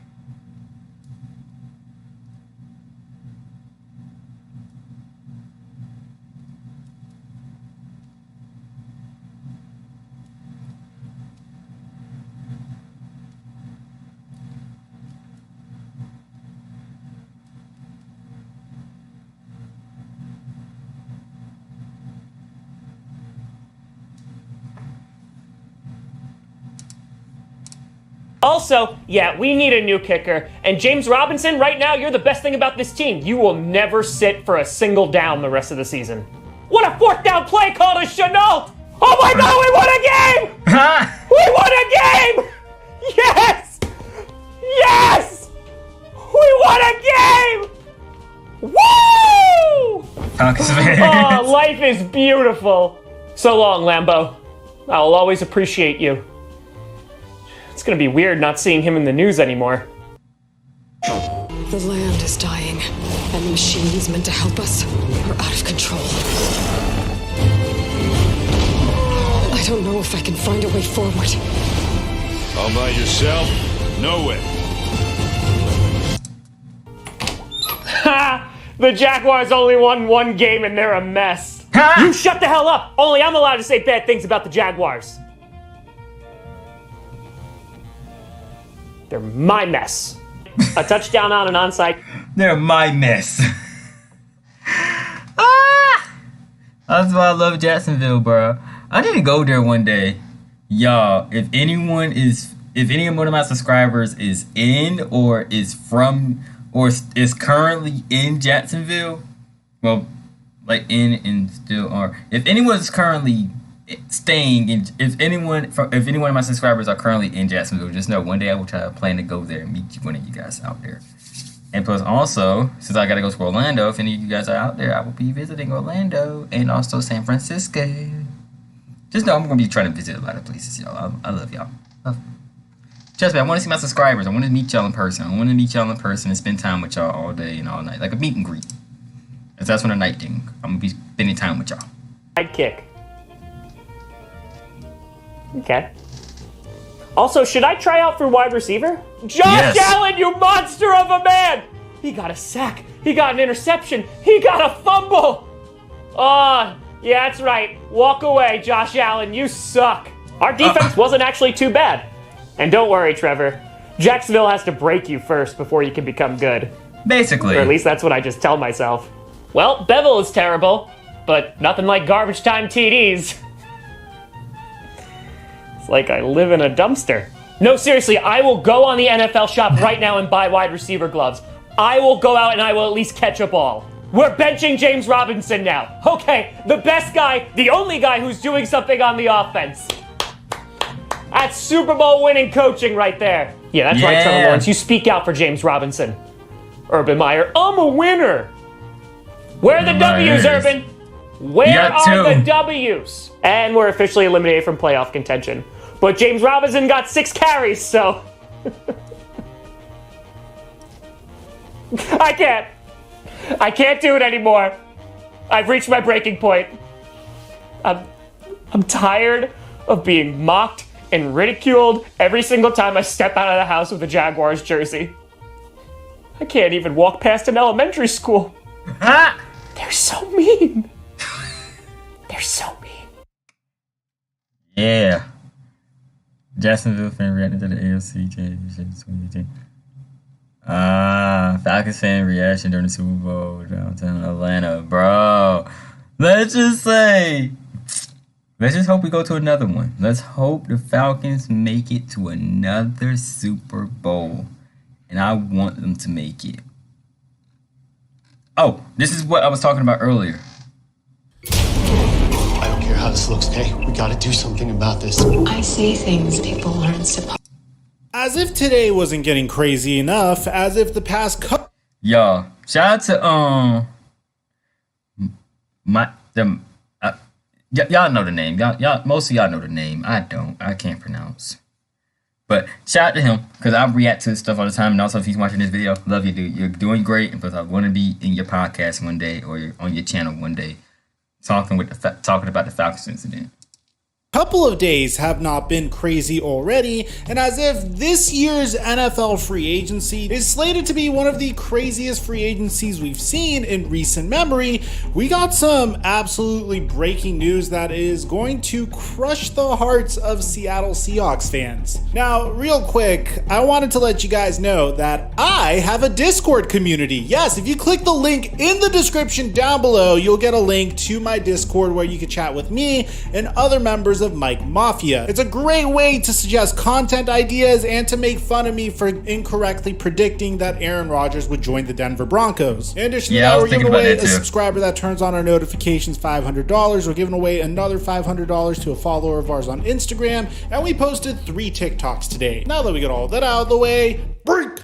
Also, yeah, we need a new kicker. And James Robinson, right now, you're the best thing about this team. You will never sit for a single down the rest of the season. What a fourth down play call to Shenault! Oh my God, we won a game! We won a game! Yes! Yes! We won a game! Woo! Oh, life is beautiful. So long, Lambo. I will always appreciate you. It's gonna be weird not seeing him in the news anymore. The land is dying, and the machines meant to help us are out of control. I don't know if I can find a way forward. All by yourself? No way. Ha! The Jaguars only won one game and they're a mess. You shut the hell up! Only I'm allowed to say bad things about the Jaguars. They're my mess. A touchdown on an onside. They're my mess. That's why I love Jacksonville, bro. I need to go there one day. Y'all, if any one of my subscribers is in or is from or is currently in Jacksonville, well, like in and still are. If anyone's currently staying in, if any one of my subscribers are currently in Jacksonville, just know one day I will plan to go there and meet one of you guys out there. And plus also, since I gotta go to Orlando, if any of you guys are out there, I will be visiting Orlando and also San Francisco. Just know I'm gonna be trying to visit a lot of places, y'all. I love y'all. Trust me, I want to see my subscribers. I want to meet y'all in person. I want to meet y'all in person and spend time with y'all all day and all night, like a meet and greet. That's on the night thing. I'm gonna be spending time with y'all. Sidekick. Okay. Also, should I try out for wide receiver? Josh Allen, you monster of a man! He got a sack. He got an interception. He got a fumble. Oh, yeah, that's right. Walk away, Josh Allen. You suck. Our defense wasn't actually too bad. And don't worry, Trevor. Jacksonville has to break you first before you can become good. Basically. Or at least that's what I just tell myself. Well, Bevel is terrible, but nothing like garbage time TDs. It's like I live in a dumpster. No, seriously, I will go on the NFL shop right now and buy wide receiver gloves. I will go out and I will at least catch a ball. We're benching James Robinson now. Okay, the best guy, the only guy who's doing something on the offense. That's Super Bowl winning coaching right there. Yeah, that's right, Trevor Lawrence. You speak out for James Robinson. Urban Meyer, I'm a winner. Where are the W's, Urban? Where are the W's? And we're officially eliminated from playoff contention. But James Robinson got 6 carries, so... I can't do it anymore. I've reached my breaking point. I'm tired of being mocked and ridiculed every single time I step out of the house with a Jaguars jersey. I can't even walk past an elementary school. They're so mean. They're so mean. Yeah. Jacksonville fan reacted to the AFC Championship 2018. Falcons fan reaction during the Super Bowl downtown Atlanta. Bro, let's just hope we go to another one. Let's hope the Falcons make it to another Super Bowl. And I want them to make it. Oh, this is what I was talking about earlier. I don't care how this looks, okay? We gotta do something about this. I see things people aren't supposed. As if today wasn't getting crazy enough, as if the past couple... Y'all, shout out to, y'all know the name. Y'all, most of y'all know the name. I don't. I can't pronounce. But shout out to him, because I react to his stuff all the time. And also, if he's watching this video, love you, dude. You're doing great. And plus, I want to be in your podcast one day, or on your channel one day, talking about the Falcons incident. Couple of days have not been crazy already, and as if this year's NFL free agency is slated to be one of the craziest free agencies we've seen in recent memory, we got some absolutely breaking news that is going to crush the hearts of Seattle Seahawks fans. Now, real quick, I wanted to let you guys know that I have a Discord community. Yes, if you click the link in the description down below, you'll get a link to my Discord where you can chat with me and other members of Mike Mafia. It's a great way to suggest content ideas and to make fun of me for incorrectly predicting that Aaron Rodgers would join the Denver Broncos. In addition to that, we're giving away a subscriber that turns on our notifications $500. We're giving away another $500 to a follower of ours on Instagram, and we posted 3 TikToks today. Now that we got all that out of the way, break!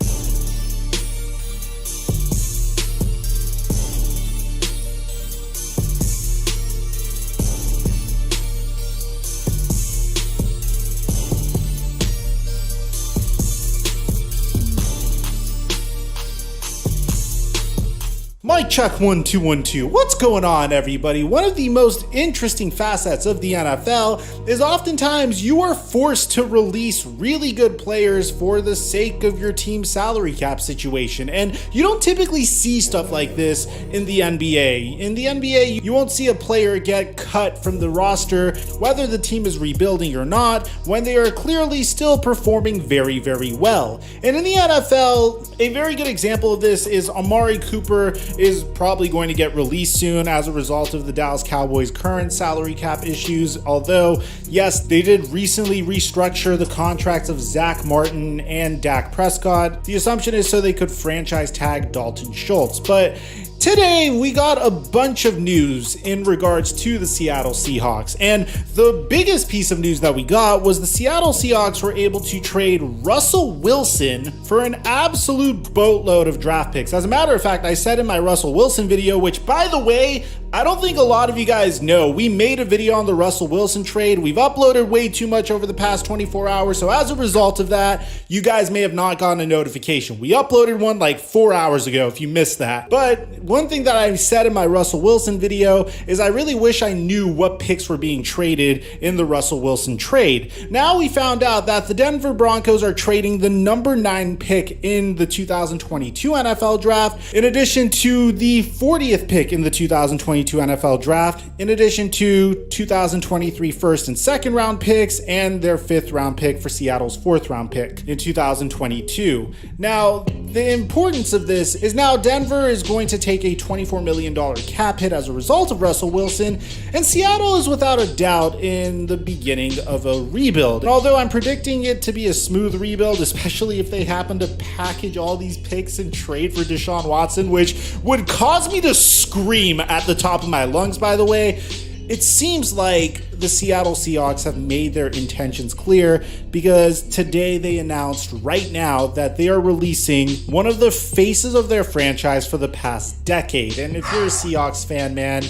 Mic check 1 2 1 2. What's going on, everybody? One of the most interesting facets of the NFL is oftentimes you are forced to release really good players for the sake of your team's salary cap situation, and you don't typically see stuff like this in the NBA. In the NBA, you won't see a player get cut from the roster, whether the team is rebuilding or not, when they are clearly still performing very, very well. And in the NFL, a very good example of this is Amari Cooper is probably going to get released soon as a result of the Dallas Cowboys' current salary cap issues. Although, yes, they did recently restructure the contracts of Zach Martin and Dak Prescott. The assumption is so they could franchise tag Dalton Schultz. But today, we got a bunch of news in regards to the Seattle Seahawks, and the biggest piece of news that we got was the Seattle Seahawks were able to trade Russell Wilson for an absolute boatload of draft picks. As a matter of fact, I said in my Russell Wilson video, which, by the way, I don't think a lot of you guys know, we made a video on the Russell Wilson trade. We've uploaded way too much over the past 24 hours, so as a result of that, you guys may have not gotten a notification. We uploaded one like 4 hours ago if you missed that. But One thing that I said in my Russell Wilson video is I really wish I knew what picks were being traded in the Russell Wilson trade. Now we found out that the Denver Broncos are trading the number 9 pick in the 2022 NFL draft, in addition to the 40th pick in the 2022 NFL draft, in addition to 2023 first and second round picks, and their 5th round pick for Seattle's 4th round pick in 2022. Now, the importance of this is now Denver is going to take a $24 million cap hit as a result of Russell Wilson, and Seattle is without a doubt in the beginning of a rebuild. And although I'm predicting it to be a smooth rebuild, especially if they happen to package all these picks and trade for Deshaun Watson, which would cause me to scream at the top of my lungs, by the way, it seems like the Seattle Seahawks have made their intentions clear, because today they announced right now that they are releasing one of the faces of their franchise for the past decade. And if you're a Seahawks fan, man,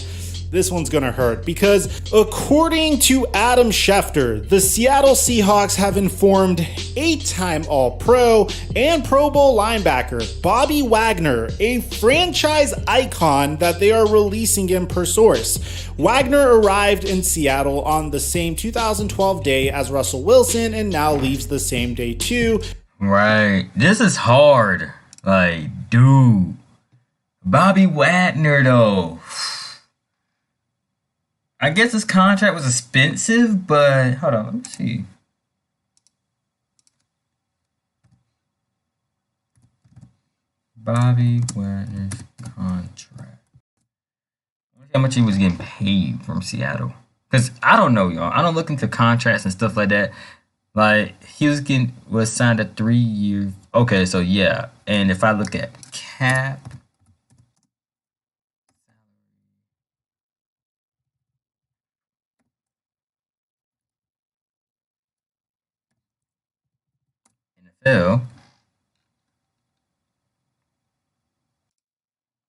this one's gonna hurt, because according to Adam Schefter, the Seattle Seahawks have informed 8-time All-Pro and Pro Bowl linebacker Bobby Wagner, a franchise icon, that they are releasing him per source. Wagner arrived in Seattle on the same 2012 day as Russell Wilson and now leaves the same day too. Right. This is hard. Like, dude. Bobby Wagner, though. I guess his contract was expensive, but hold on, let me see. Bobby Wagner's contract. Let's see how much he was getting paid from Seattle. Because I don't know, y'all. I don't look into contracts and stuff like that. Like, he was signed a 3-year. Okay, so yeah. And if I look at cap. NFL.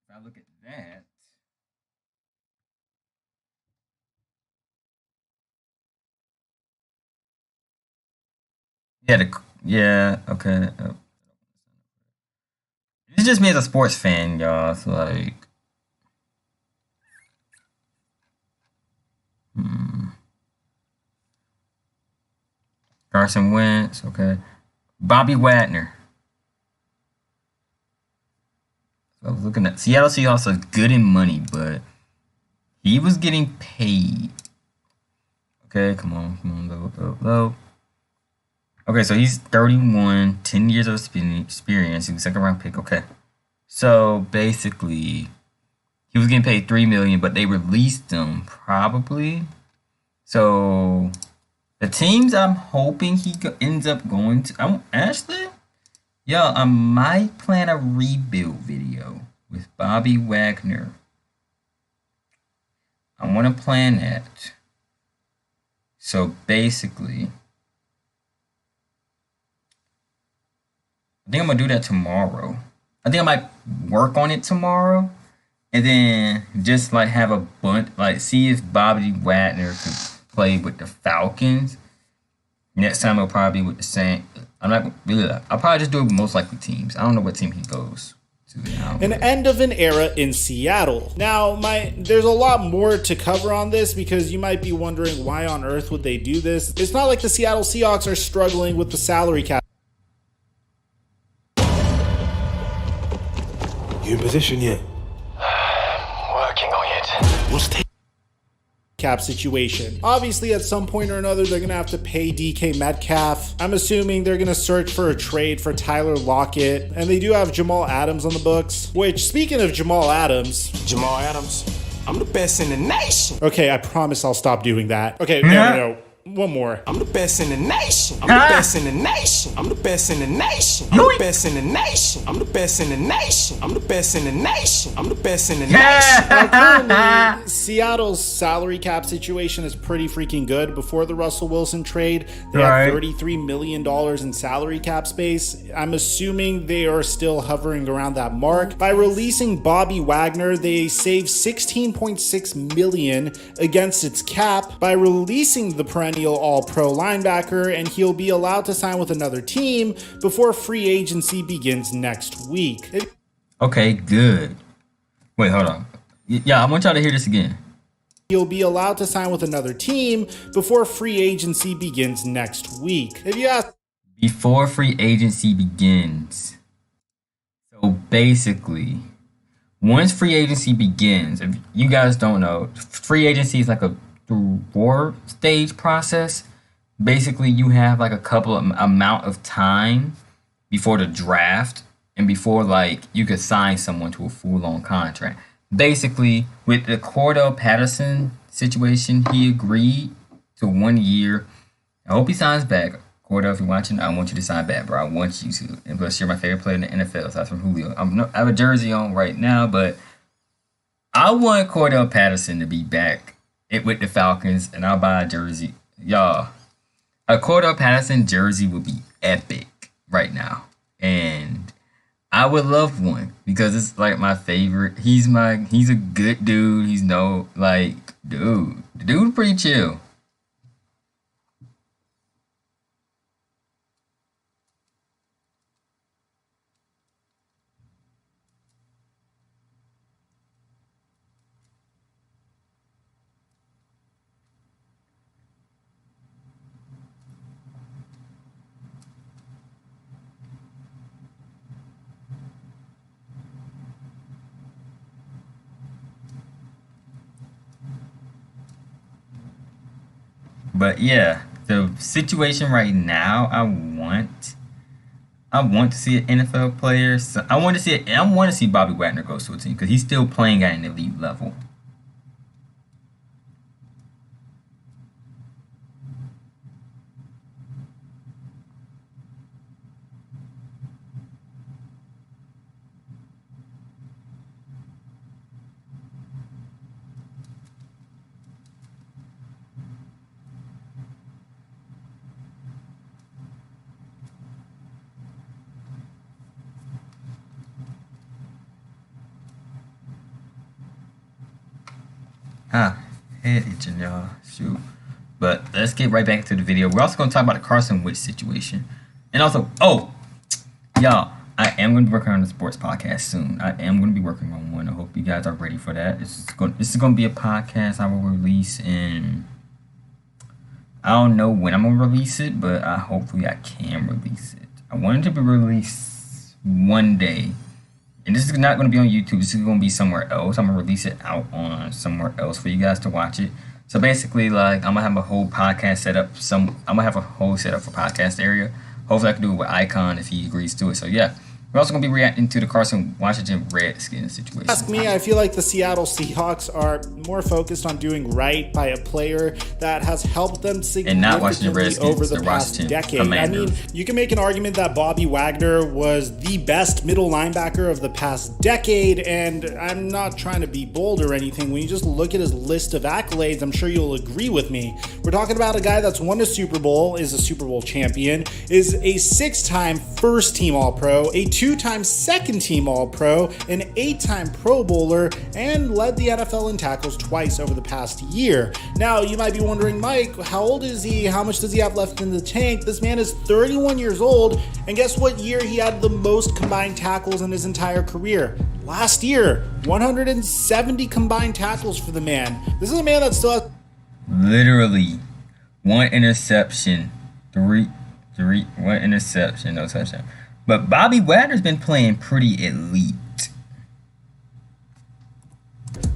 If I look at that, okay. It's just me as a sports fan, y'all. So like, Carson Wentz, okay. Bobby Wagner. So I was looking at Seattle Seahawks are good in money, but he was getting paid. Okay, come on, low. Okay, so he's 31, 10 years of experience. He was 2nd round pick. Okay, so basically, he was getting paid $3 million, but they released him probably. So the teams I'm hoping he ends up going to, I might plan a rebuild video with Bobby Wagner. I want to plan that. So basically, I think I'm going to do that tomorrow. I think I might work on it tomorrow. And then just like have a bunch, like see if Bobby Wagner could play with the Falcons. Next time it'll probably be with the Saints. I'll probably just do it with most likely teams. I don't know what team he goes to. An end of an era in Seattle. Now, there's a lot more to cover on this, because you might be wondering why on earth would they do this. It's not like the Seattle Seahawks are struggling with the salary cap. You in position yet? Working on it. What's cap situation. Obviously, at some point or another, they're going to have to pay DK Metcalf. I'm assuming they're going to search for a trade for Tyler Lockett, and they do have Jamal Adams on the books, which, speaking of Jamal Adams, I'm the best in the nation. Okay, I promise I'll stop doing that. Okay, no. One more. I'm the best in the nation. I'm the best in the nation. I'm the best in the nation. I'm the best in the nation. I'm the best in the nation. I'm the best in the nation. I'm the best in the nation. Currently, Seattle's salary cap situation is pretty freaking good. Before the Russell Wilson trade, they had $33 million in salary cap space. I'm assuming they are still hovering around that mark. By releasing Bobby Wagner, they saved $16.6 million against its cap. By releasing the perennial All-Pro linebacker, and he'll be allowed to sign with another team before free agency begins next week. Okay, good. Wait, hold on. Yeah, I want y'all to hear this again. He'll be allowed to sign with another team before free agency begins next week. If you ask, before free agency begins. So basically, once free agency begins, if you guys don't know, free agency is like a 4-stage process. Basically, you have like a couple of amount of time before the draft and before like you could sign someone to a full-on contract. Basically, with the Cordell Patterson situation, he agreed to 1 year. I hope he signs back. Cordell, if you're watching, I want you to sign back, bro. I want you to. And plus, you're my favorite player in the NFL, aside from Julio. I have a jersey on right now, but I want Cordell Patterson to be back with the Falcons, and I'll buy a jersey. Y'all, a Cordell Patterson jersey would be epic right now. And I would love one because it's like my favorite. He's a good dude. He's the dude pretty chill. But yeah, the situation right now, I want to see an NFL player. So I want to see Bobby Wagner go to a team because he's still playing at an elite level. Head itching, y'all. Shoot. But let's get right back to the video. We're also going to talk about the Carson Wentz situation. And also, y'all, I am going to be working on a sports podcast soon. I am going to be working on one. I hope you guys are ready for that. This is going to be a podcast I will release in... I don't know when I'm going to release it, but hopefully I can release it. I want it to be released one day. And this is not going to be on YouTube. This is going to be somewhere else. I'm going to release it out on somewhere else for you guys to watch it. So basically, like, I'm going to have a whole podcast set up. I'm going to have a whole setup for podcast area. Hopefully I can do it with Icon if he agrees to it. So yeah. We're also going to be reacting to the Carson Washington Redskins situation. Ask me, I feel like the Seattle Seahawks are more focused on doing right by a player that has helped them significantly over the past decade. Commanders. I mean, you can make an argument that Bobby Wagner was the best middle linebacker of the past decade, and I'm not trying to be bold or anything. When you just look at his list of accolades, I'm sure you'll agree with me. We're talking about a guy that's won a Super Bowl, is a Super Bowl champion, is a 6-time first-team All-Pro, a 2-time second-team All-Pro, an 8-time Pro Bowler, and led the NFL in tackles twice over the past year. Now, you might be wondering, Mike, how old is he? How much does he have left in the tank? This man is 31 years old, and guess what year he had the most combined tackles in his entire career? Last year, 170 combined tackles for the man. This is a man that still has... Literally, 1 interception, 1 interception, no touchdown. But Bobby Wagner's been playing pretty elite.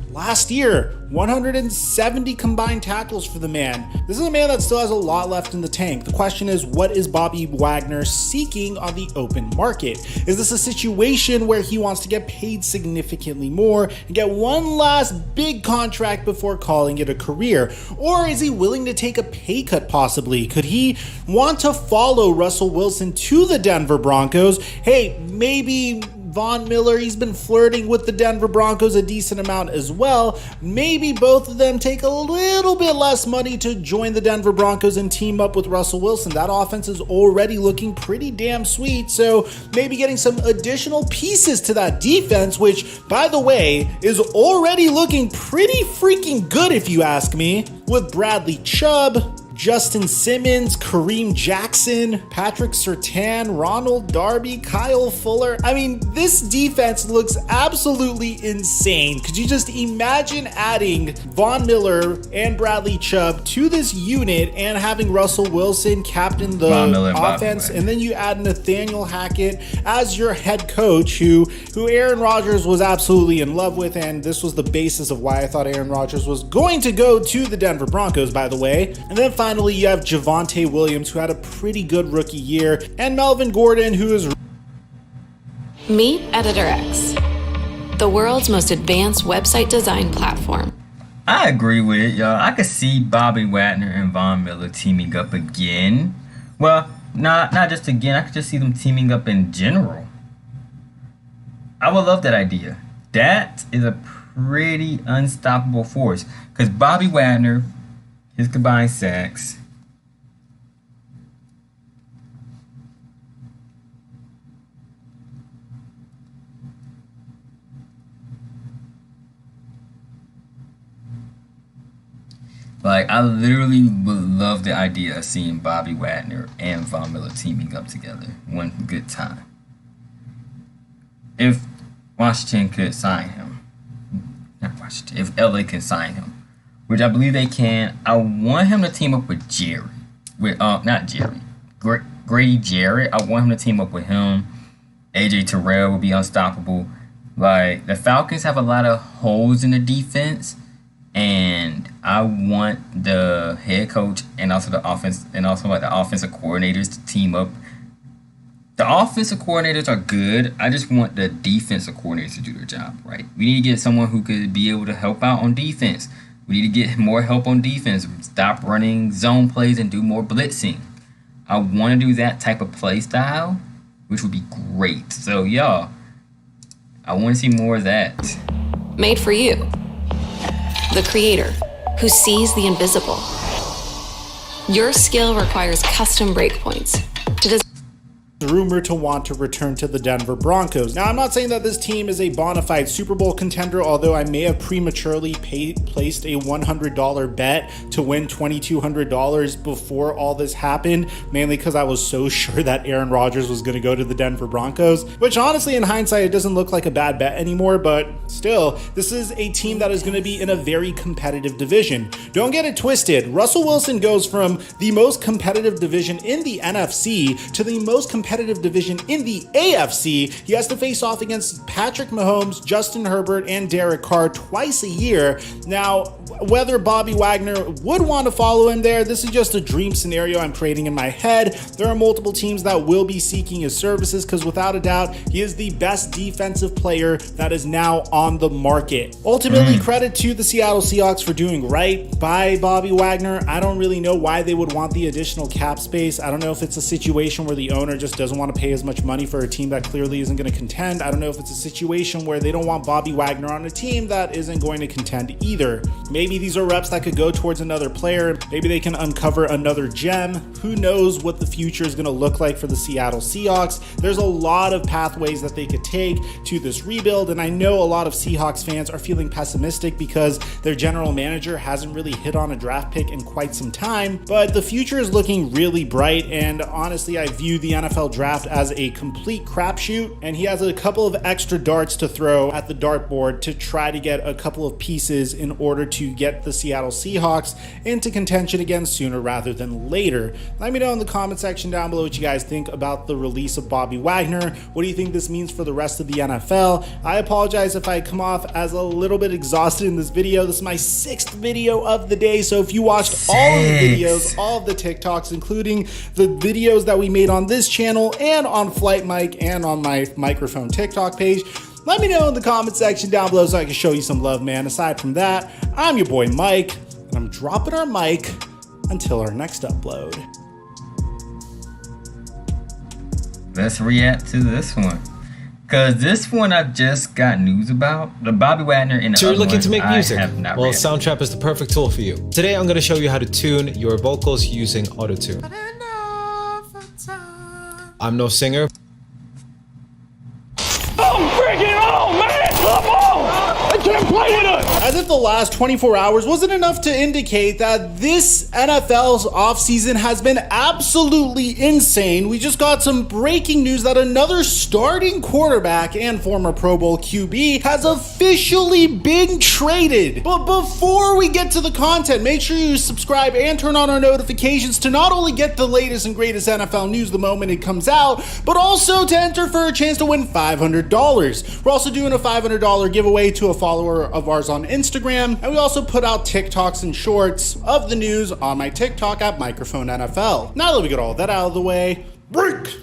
Last year, 170 combined tackles for the man. This is a man that still has a lot left in the tank. The question is, what is Bobby Wagner seeking on the open market? Is this a situation where he wants to get paid significantly more and get one last big contract before calling it a career? Or is he willing to take a pay cut possibly? Could he want to follow Russell Wilson to the Denver Broncos? Hey, maybe Von Miller, he's been flirting with the Denver Broncos a decent amount as well. Maybe both of them take a little bit less money to join the Denver Broncos and team up with Russell Wilson. That offense is already looking pretty damn sweet, so maybe getting some additional pieces to that defense, which, by the way, is already looking pretty freaking good if you ask me, with Bradley Chubb, Justin Simmons, Kareem Jackson, Patrick Surtain, Ronald Darby, Kyle Fuller. I mean, this defense looks absolutely insane. Could you just imagine adding Von Miller and Bradley Chubb to this unit and having Russell Wilson captain the offense, and then you add Nathaniel Hackett as your head coach, who Aaron Rodgers was absolutely in love with, and this was the basis of why I thought Aaron Rodgers was going to go to the Denver Broncos, by the way. And then finally, you have Javonte Williams, who had a pretty good rookie year, and Melvin Gordon, who is... Meet Editor X, the world's most advanced website design platform. I agree with it, y'all. I could see Bobby Wagner and Von Miller teaming up again. Well, not just again. I could just see them teaming up in general. I would love that idea. That is a pretty unstoppable force. Because Bobby Wagner, his combined sacks, like, I literally would love the idea of seeing Bobby Wagner and Von Miller teaming up together one good time. If Washington could sign him, not Washington, if LA can sign him, which I believe they can, I want him to team up with Jerry. Grady Jarrett. I want him to team up with him. AJ Terrell will be unstoppable. Like, the Falcons have a lot of holes in the defense, and I want the head coach and also the offense and also like the offensive coordinators to team up. The offensive coordinators are good. I just want the defensive coordinators to do their job right. We need to get someone who could be able to help out on defense. We need to get more help on defense. Stop running zone plays and do more blitzing. I want to do that type of play style, which would be great. So, y'all, I want to see more of that. Made for you. The creator who sees the invisible. Your skill requires custom breakpoints to rumored to want to return to the Denver Broncos. Now, I'm not saying that this team is a bona fide Super Bowl contender, although I may have prematurely placed a $100 bet to win $2,200 before all this happened, mainly because I was so sure that Aaron Rodgers was going to go to the Denver Broncos, which honestly, in hindsight, it doesn't look like a bad bet anymore, but still, this is a team that is going to be in a very competitive division. Don't get it twisted. Russell Wilson goes from the most competitive division in the NFC to the most competitive division in the AFC. He has to face off against Patrick Mahomes, Justin Herbert, and Derek Carr twice a year. Now, whether Bobby Wagner would want to follow him there, this is just a dream scenario I'm creating in my head. There are multiple teams that will be seeking his services because without a doubt, he is the best defensive player that is now on the market. Ultimately, credit to the Seattle Seahawks for doing right by Bobby Wagner. I don't really know why they would want the additional cap space. I don't know if it's a situation where the owner just doesn't want to pay as much money for a team that clearly isn't going to contend. I don't know if it's a situation where they don't want Bobby Wagner on a team that isn't going to contend either. Maybe these are reps that could go towards another player. Maybe they can uncover another gem. Who knows what the future is going to look like for the Seattle Seahawks. There's a lot of pathways that they could take to this rebuild, and I know a lot of Seahawks fans are feeling pessimistic because their general manager hasn't really hit on a draft pick in quite some time, but the future is looking really bright, and honestly, I view the NFL draft as a complete crapshoot, and he has a couple of extra darts to throw at the dartboard to try to get a couple of pieces in order to get the Seattle Seahawks into contention again sooner rather than later. Let me know in the comment section down below what you guys think about the release of Bobby Wagner. What do you think this means for the rest of the NFL? I apologize if I come off as a little bit exhausted in this video. This is my 6th video of the day, so if you watched all of the videos, all of the TikToks, including the videos that we made on this channel and on Flight Mic and on my microphone TikTok page, let me know in the comment section down below so I can show you some love, man. Aside from that, I'm your boy Mike, and I'm dropping our mic until our next upload. Let's react to this one. Because this one I just got news about. The Bobby Wagner and the So you're other looking one, to make I music? have not Well, read. Soundtrap is the perfect tool for you. Today I'm going to show you how to tune your vocals using Auto-Tune. I'm no singer. Oh, bring it on, man! Come on! I can't play with us! As if the last 24 hours wasn't enough to indicate that this NFL's offseason has been absolutely insane, we just got some breaking news that another starting quarterback and former Pro Bowl QB has officially been traded. But before we get to the content, make sure you subscribe and turn on our notifications to not only get the latest and greatest NFL news the moment it comes out, but also to enter for a chance to win $500. We're also doing a $500 giveaway to a follower of ours on Instagram, and we also put out TikToks and shorts of the news on my TikTok at Microphone NFL. Now that we get all that out of the way, break!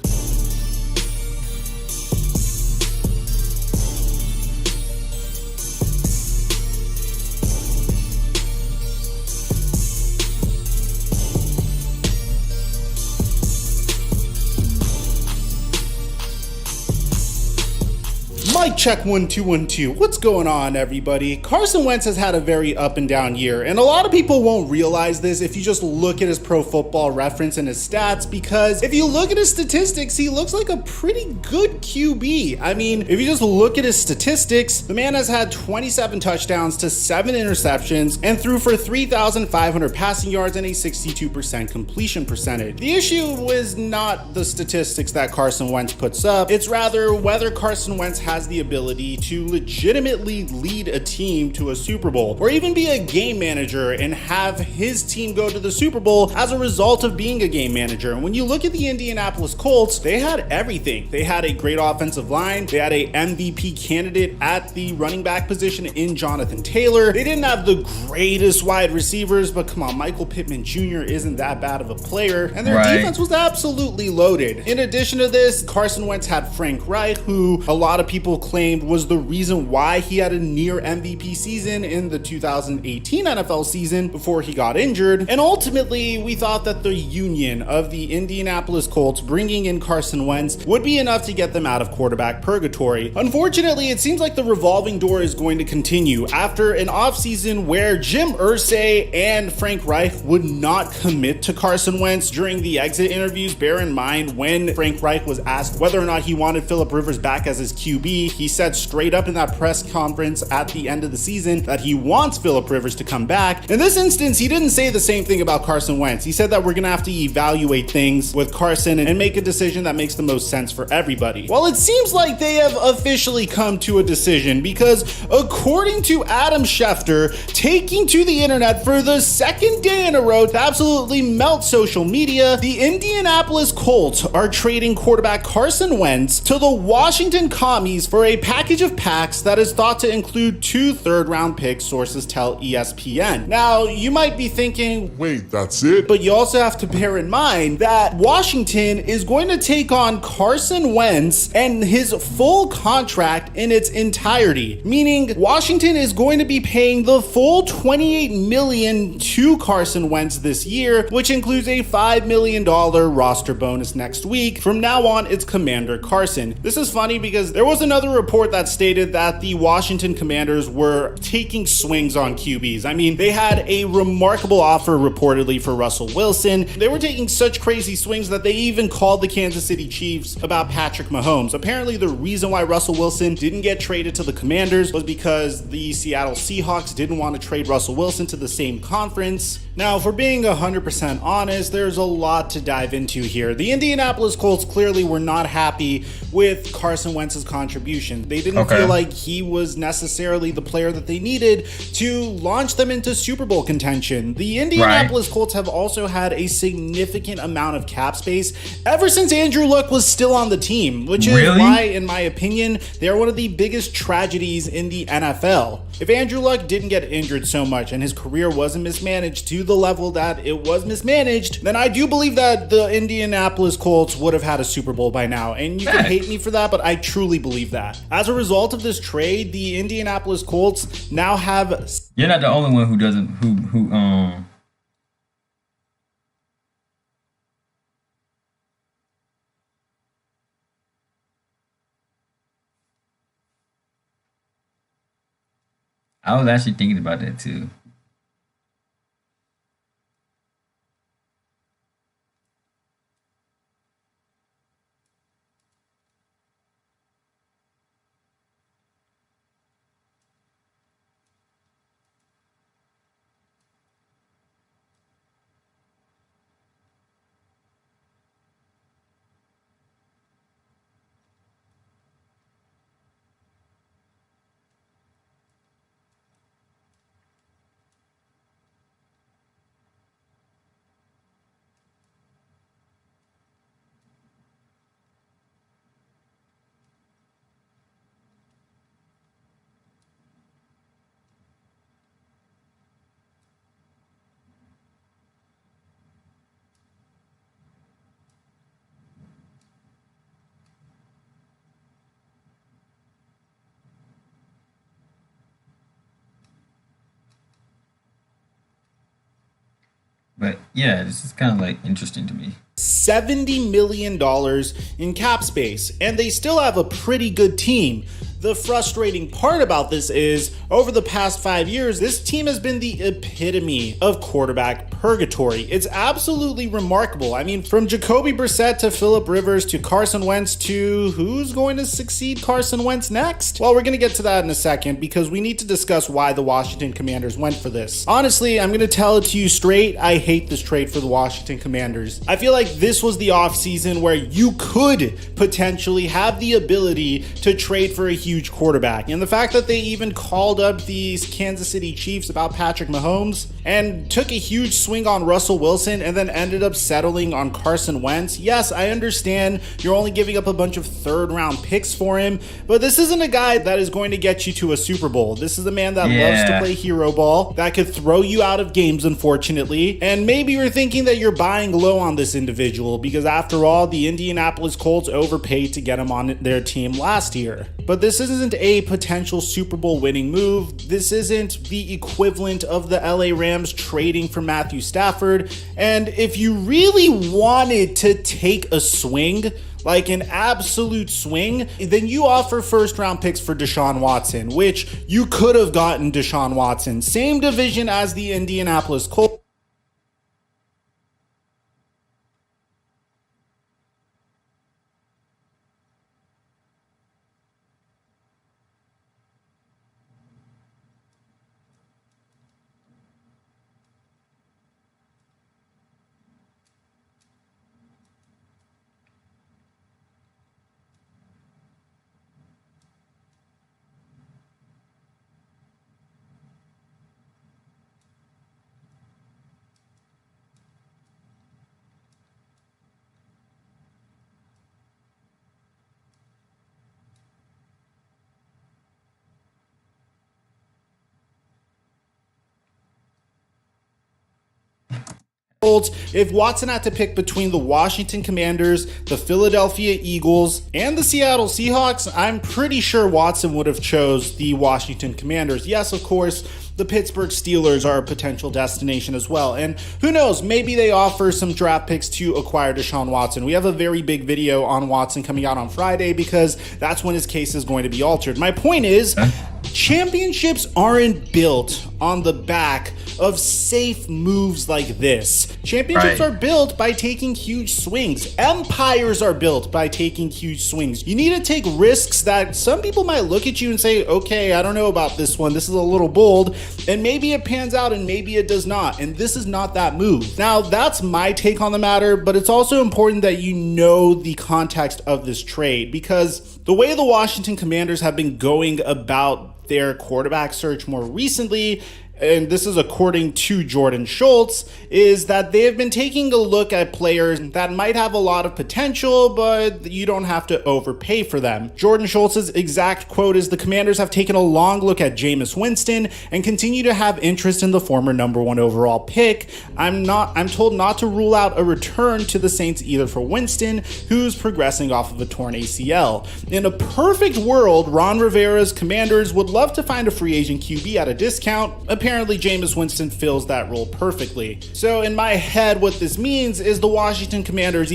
Mic check 1 2 1 2. What's going on, everybody? Carson Wentz has had a very up and down year, and a lot of people won't realize this if you just look at his Pro Football Reference and his stats, because if you look at his statistics, he looks like a pretty good QB. I mean, if you just look at his statistics, the man has had 27 touchdowns to 7 interceptions and threw for 3,500 passing yards and a 62% completion percentage. The issue is not the statistics that Carson Wentz puts up, it's rather whether Carson Wentz has the ability to legitimately lead a team to a Super Bowl, or even be a game manager and have his team go to the Super Bowl as a result of being a game manager. And when you look at the Indianapolis Colts, they had everything. They had a great offensive line, they had a MVP candidate at the running back position in Jonathan Taylor. They didn't have the greatest wide receivers, but come on, Michael Pittman Jr. isn't that bad of a player, and their defense was absolutely loaded. In addition to this, Carson Wentz had Frank Reich, who a lot of people claimed was the reason why he had a near MVP season in the 2018 NFL season before he got injured. And ultimately, we thought that the union of the Indianapolis Colts bringing in Carson Wentz would be enough to get them out of quarterback purgatory. Unfortunately, it seems like the revolving door is going to continue after an offseason where Jim Irsay and Frank Reich would not commit to Carson Wentz during the exit interviews. Bear in mind, when Frank Reich was asked whether or not he wanted Philip Rivers back as his QB, he said straight up in that press conference at the end of the season that he wants Philip Rivers to come back. In this instance, he didn't say the same thing about Carson Wentz. He said that we're going to have to evaluate things with Carson and make a decision that makes the most sense for everybody. Well, it seems like they have officially come to a decision, because according to Adam Schefter, taking to the internet for the second day in a row to absolutely melt social media, the Indianapolis Colts are trading quarterback Carson Wentz to the Washington Commies for a package of packs that is thought to include 2 third-round picks, sources tell ESPN. Now, you might be thinking, wait, that's it? But you also have to bear in mind that Washington is going to take on Carson Wentz and his full contract in its entirety, meaning Washington is going to be paying the full $28 million to Carson Wentz this year, which includes a $5 million roster bonus next week. From now on, it's Commander Carson. This is funny because there was another report that stated that the Washington Commanders were taking swings on QBs. I mean, they had a remarkable offer reportedly for Russell Wilson. They were taking such crazy swings that they even called the Kansas City Chiefs about Patrick Mahomes. Apparently, the reason why Russell Wilson didn't get traded to the Commanders was because the Seattle Seahawks didn't want to trade Russell Wilson to the same conference. Now, if we're being 100% honest, there's a lot to dive into here. The Indianapolis Colts clearly were not happy with Carson Wentz's contribution. They didn't feel like he was necessarily the player that they needed to launch them into Super Bowl contention. The Indianapolis Colts have also had a significant amount of cap space ever since Andrew Luck was still on the team, which is why, in my opinion, they're one of the biggest tragedies in the NFL. If Andrew Luck didn't get injured so much and his career wasn't mismanaged to the level that it was mismanaged, then I do believe that the Indianapolis Colts would have had a Super Bowl by now. And you can hate me for that, but I truly believe that. As a result of this trade, the Indianapolis Colts now have... You're not the only one who doesn't, I was actually thinking about that too. But yeah, this is kind of like interesting to me. $70 million in cap space, and they still have a pretty good team. The frustrating part about this is, over the past 5 years, this team has been the epitome of quarterback purgatory. It's absolutely remarkable. I mean, from Jacoby Brissett to Phillip Rivers to Carson Wentz to who's going to succeed Carson Wentz next? Well, we're going to get to that in a second because we need to discuss why the Washington Commanders went for this. Honestly, I'm going to tell it to you straight. I hate this trade for the Washington Commanders. I feel like this was the offseason where you could potentially have the ability to trade for a huge quarterback. And the fact that they even called up these Kansas City Chiefs about Patrick Mahomes and took a huge swing on Russell Wilson and then ended up settling on Carson Wentz. Yes, I understand you're only giving up a bunch of third-round picks for him, but this isn't a guy that is going to get you to a Super Bowl. This is a man that loves to play hero ball, that could throw you out of games, unfortunately. And maybe you're thinking that you're buying low on this individual because after all, the Indianapolis Colts overpaid to get him on their team last year. But this isn't a potential Super Bowl winning move. This isn't the equivalent of the LA Rams trading for Matthew Stafford. And if you really wanted to take a swing, like an absolute swing, then you offer first round picks for Deshaun Watson, which you could have gotten Deshaun Watson. Same division as the Indianapolis Colts. If Watson had to pick between the Washington Commanders, the Philadelphia Eagles, and the Seattle Seahawks, I'm pretty sure Watson would have chose the Washington Commanders. Yes, of course, the Pittsburgh Steelers are a potential destination as well. And who knows, maybe they offer some draft picks to acquire Deshaun Watson. We have a very big video on Watson coming out on Friday because that's when his case is going to be altered. My point is, championships aren't built on the back of safe moves like this. Championships are built by taking huge swings. Empires are built by taking huge swings. You need to take risks that some people might look at you and say, okay, I don't know about this one. This is a little bold. And maybe it pans out and maybe it does not. And this is not that move. Now, that's my take on the matter, but it's also important that you know the context of this trade because the way the Washington Commanders have been going about their quarterback search more recently, and this is according to Jordan Schultz, is that they have been taking a look at players that might have a lot of potential, but you don't have to overpay for them. Jordan Schultz's exact quote is, "The Commanders have taken a long look at Jameis Winston and continue to have interest in the former #1 overall pick. I'm told not to rule out a return to the Saints either for Winston, who's progressing off of a torn ACL. In a perfect world, Ron Rivera's Commanders would love to find a free agent QB at a discount. Apparently, Jameis Winston fills that role perfectly." So in my head, what this means is the Washington Commanders.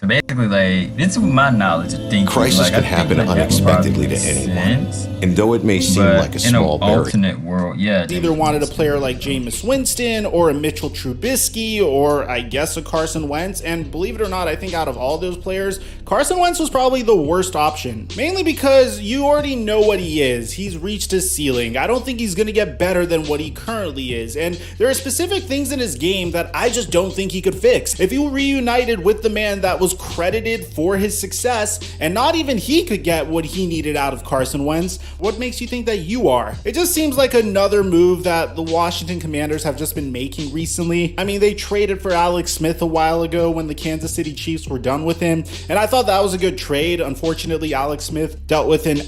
So basically, like, this is my knowledge of things. Crisis can happen unexpectedly to anyone. And though it may seem like a small in an alternate world, either wanted a player like Jameis Winston or a Mitchell Trubisky or I guess a Carson Wentz. And believe it or not, I think out of all those players, Carson Wentz was probably the worst option. Mainly because you already know what he is. He's reached his ceiling. I don't think he's going to get better than what he currently is. And there are specific things in his game that I just don't think he could fix. If he were reunited with the man that was credited for his success, and not even he could get what he needed out of Carson Wentz, what makes you think that you are? It just seems like another move that the Washington Commanders have just been making recently. I mean, they traded for Alex Smith a while ago when the Kansas City Chiefs were done with him, and I thought that was a good trade. Unfortunately, Alex Smith dealt with an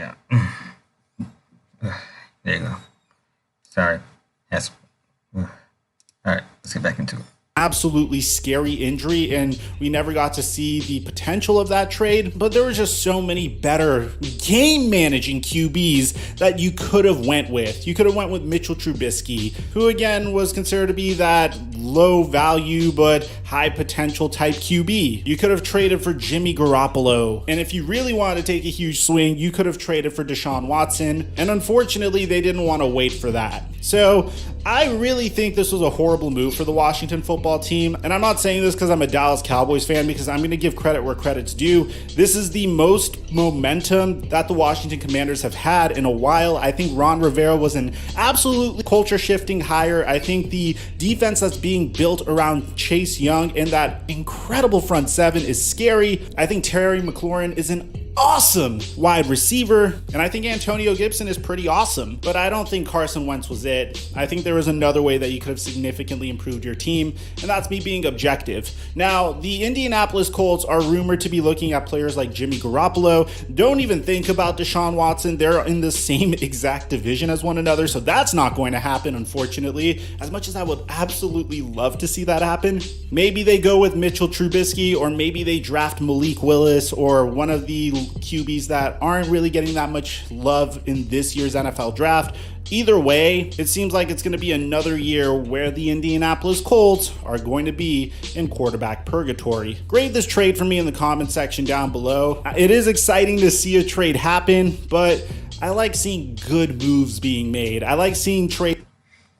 Yeah. There you go. Sorry. That's. All right, let's get back into it. Absolutely scary injury, and we never got to see the potential of that trade, but there were just so many better game managing QBs that you could have went with. You could have went with Mitchell Trubisky, who again was considered to be that low value but high potential type QB. You could have traded for Jimmy Garoppolo, and if you really wanted to take a huge swing, you could have traded for Deshaun Watson, and unfortunately they didn't want to wait for that. So I really think this was a horrible move for the Washington football team. And I'm not saying this because I'm a Dallas Cowboys fan, because I'm going to give credit where credit's due. This is the most momentum that the Washington Commanders have had in a while. I think Ron Rivera was an absolutely culture shifting hire. I think the defense that's being built around Chase Young and that incredible front seven is scary. I think Terry McLaurin is an awesome wide receiver, and I think Antonio Gibson is pretty awesome, but I don't think Carson Wentz was it. I think there was another way that you could have significantly improved your team, and that's me being objective. Now, the Indianapolis Colts are rumored to be looking at players like Jimmy Garoppolo. Don't even think about Deshaun Watson. They're in the same exact division as one another, so that's not going to happen, unfortunately. As much as I would absolutely love to see that happen, maybe they go with Mitchell Trubisky, or maybe they draft Malik Willis, or one of the QBs that aren't really getting that much love in this year's NFL draft. Either way, it seems like it's going to be another year where the Indianapolis Colts are going to be in quarterback purgatory. Grade this trade for me in the comment section down below. It is exciting to see a trade happen, but I like seeing good moves being made. I like seeing trade.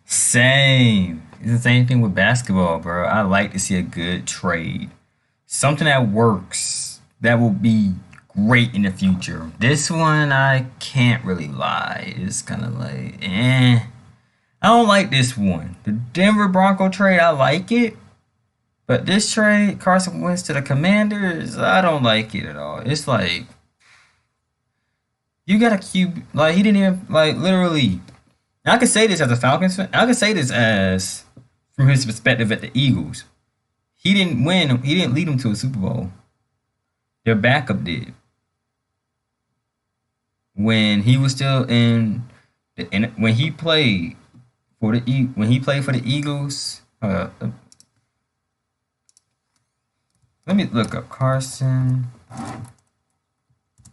Same. It's the same thing with basketball, bro. I like to see a good trade. Something that works, that will be great in the future. This one, I can't really lie. It's kind of like, I don't like this one. The Denver Bronco trade, I like it. But this trade, Carson Wentz to the Commanders, I don't like it at all. It's like, you got a QB, like, he didn't even, like, literally. I can say this as a Falcons fan. I can say this as, from his perspective at the Eagles. He didn't win. He didn't lead them to a Super Bowl. Their backup did. When he was still when he played for the Eagles, let me look up Carson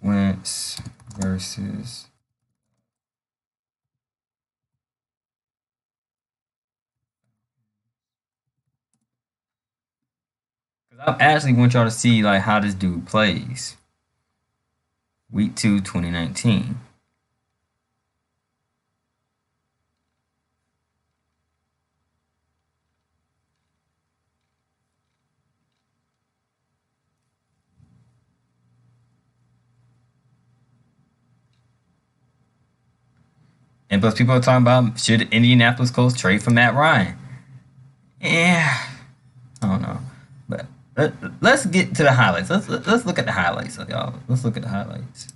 Wentz versus. I actually want y'all to see like how this dude plays. Week 2, 2019. And plus people are talking about, should the Indianapolis Colts trade for Matt Ryan? Yeah, I don't know. But let's get to the highlights. Let's look at the highlights, y'all. Let's look at the highlights.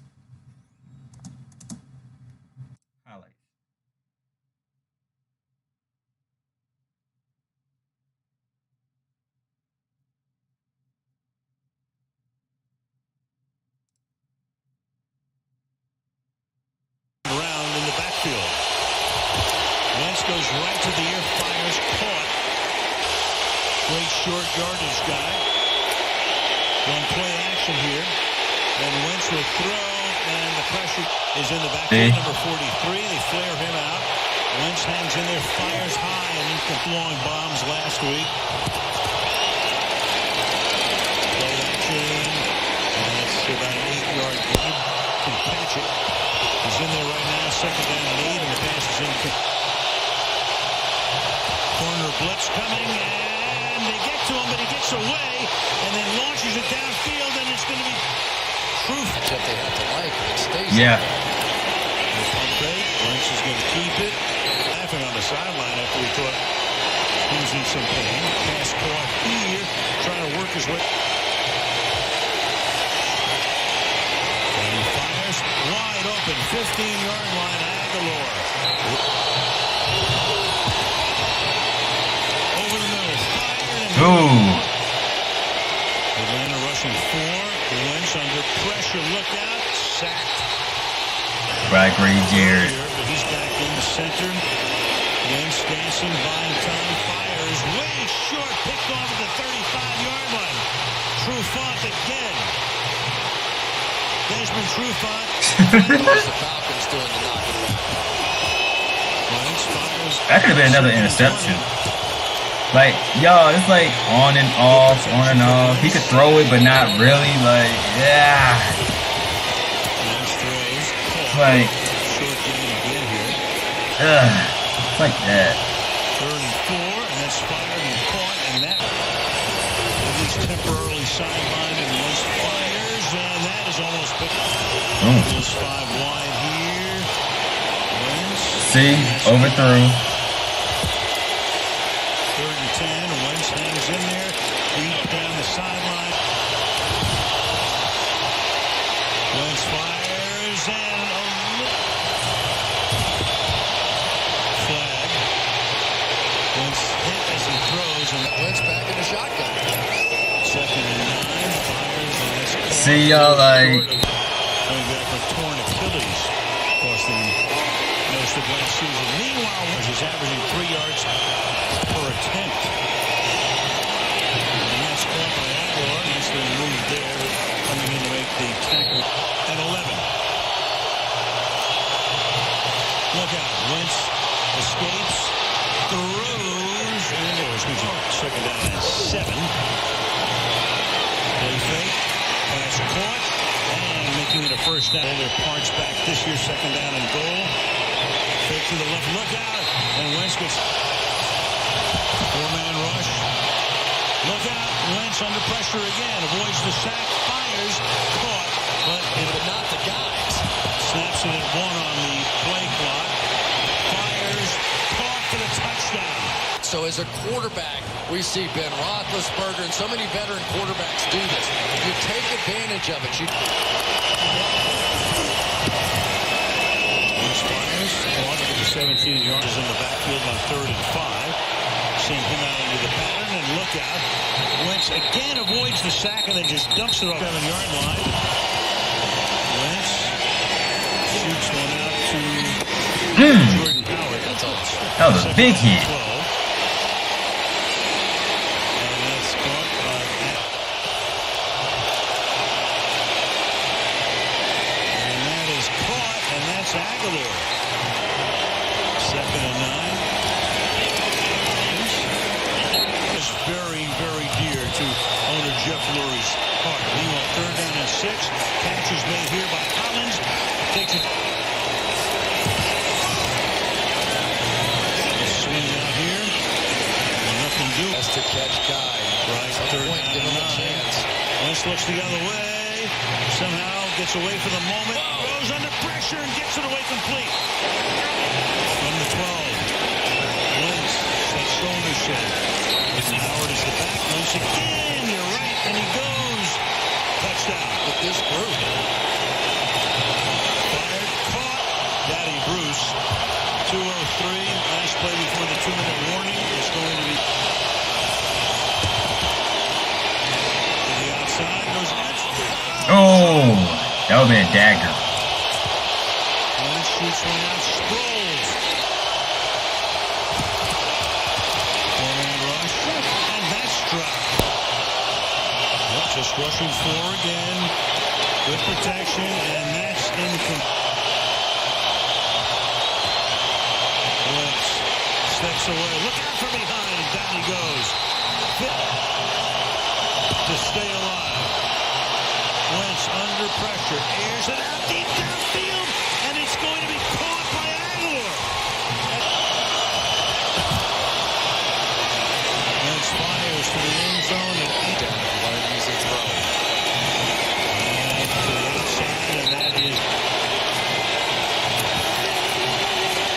Around in the backfield. Wentz goes right to the ear, fires, caught. Great short yardage guy. One play action here. And Wentz will throw, and the pressure is in the backfield. Number 43, they flare him out. Wentz hangs in there, fires high, and he took long bombs last week. Play action. And it's about an 8-yard gain. Can catch it. He's in there right now, second down and 8, and the pass is in. Corner blitz coming, and they get to him, but he gets away, and then launches it downfield, and it's going to be proof that they have to like it. It stays. Yeah. Wentz is going to keep it. Laughing on the sideline after we thought he was in some pain. Pass caught here, trying to work his way. And he fires wide open, 15-yard line, Aguilar. Over the middle, fired. Atlanta rushing 4. Wentz under pressure, look out, sacked. Right, Grady Jarrett. He's back in the center. Wentz dancing, buying time, fires way short, picked off at the 35-yard line. Trufant again. Desmond Trufant. That could have been another interception. Like, y'all, it's like on and off, on and off. He could throw it, but not really. Like, yeah. Like, it's like that. 3rd and 4, and that's fired and caught, and that at least temporarily sidelined, and Wentz fires, and that is almost picked up. Goes 5 wide here. Wentz. See, overthrew. 3rd and 10, and Wentz hangs in there, deep down the sideline. Wentz fires, and flag. Wentz hit as he throws, and Wentz back in the shotgun. 2nd and 9, fires, and that's caught. See, y'all, like, Coming back from torn Achilles across the most of last season. Meanwhile, Wentz is averaging 3 yards per attempt. And that's caught by Aguilar. Nicely moved there, coming in to make the tackle at 11. Look out. Wentz escapes, throws, and excuse me, 2nd down and 7. Play fake, pass caught, and making it a 1st down. All their parts back this year, 2nd down and goal. Fake to the left, look out, and Wentz gets 4-man rush. Look out, Wentz under pressure again, avoids the sack, fires, caught, but not the guys. Snaps it at 1 on the play clock. Fires, caught for the touchdown. So as a quarterback, we see Ben Roethlisberger and so many veteran quarterbacks do this. You take advantage of it. Wentz fires, caught to the 17 yards in the backfield on 3rd and 5. Seeing him out into the pattern, and look out. Wentz again avoids the sack and then just dumps it off the 7-yard line. Wentz shoots one out to Jordan Howard. That was a big hit. And that's caught by and that is caught, and that's Aguilar. 2nd and 9. Is very, very dear to owner Jeff Lurie's heart. Meanwhile, 3rd down and 6. Catch is made here by Collins. Takes it. Swing out here. Nothing doing. Has to catch guy. Right. 3rd down and 9. Wentz looks the other way. Somehow gets away for the moment. Goes under pressure and gets it away complete. From the 12. Wentz, that shoulder shot. Howard is the back. Wentz again. You're right. And he goes. Touchdown. With this group. Fired. Caught. Daddy Bruce. 2:03. Last play before the 2-minute warning is going to be to the outside. Goes oh, that would be a dagger. Wentz shoots one out. Sproles. 4-man rush. And that's dropped. Yep, just rushing 4 again. Good protection, and that's incomplete. Wentz steps away. Look out from behind, and down he goes. Fit to stay alive. Wentz under pressure. Airs it out deep downfield, and it's going to be caught by Aguilar. Wentz fires to the end zone, and down one easy throw. And to the outside, and that is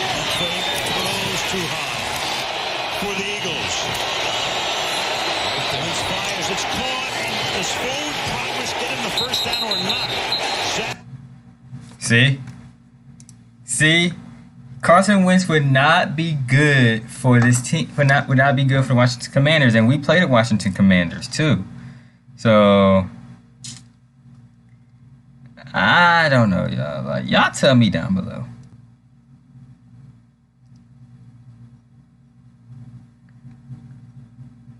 a fake. Throws too high for the Eagles. Wentz fires. It's caught. Does forward progress get him the 1st down or not? See, Carson Wentz would not be good for this team. Would not be good for the Washington Commanders, and we play the Washington Commanders too. So I don't know, y'all. Like, y'all tell me down below.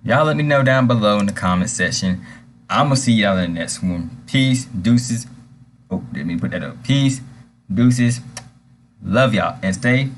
Y'all let me know down below in the comment section. I'm gonna see y'all in the next one. Peace, deuces. Oh, didn't mean to put that up. Peace, deuces. Love y'all and stay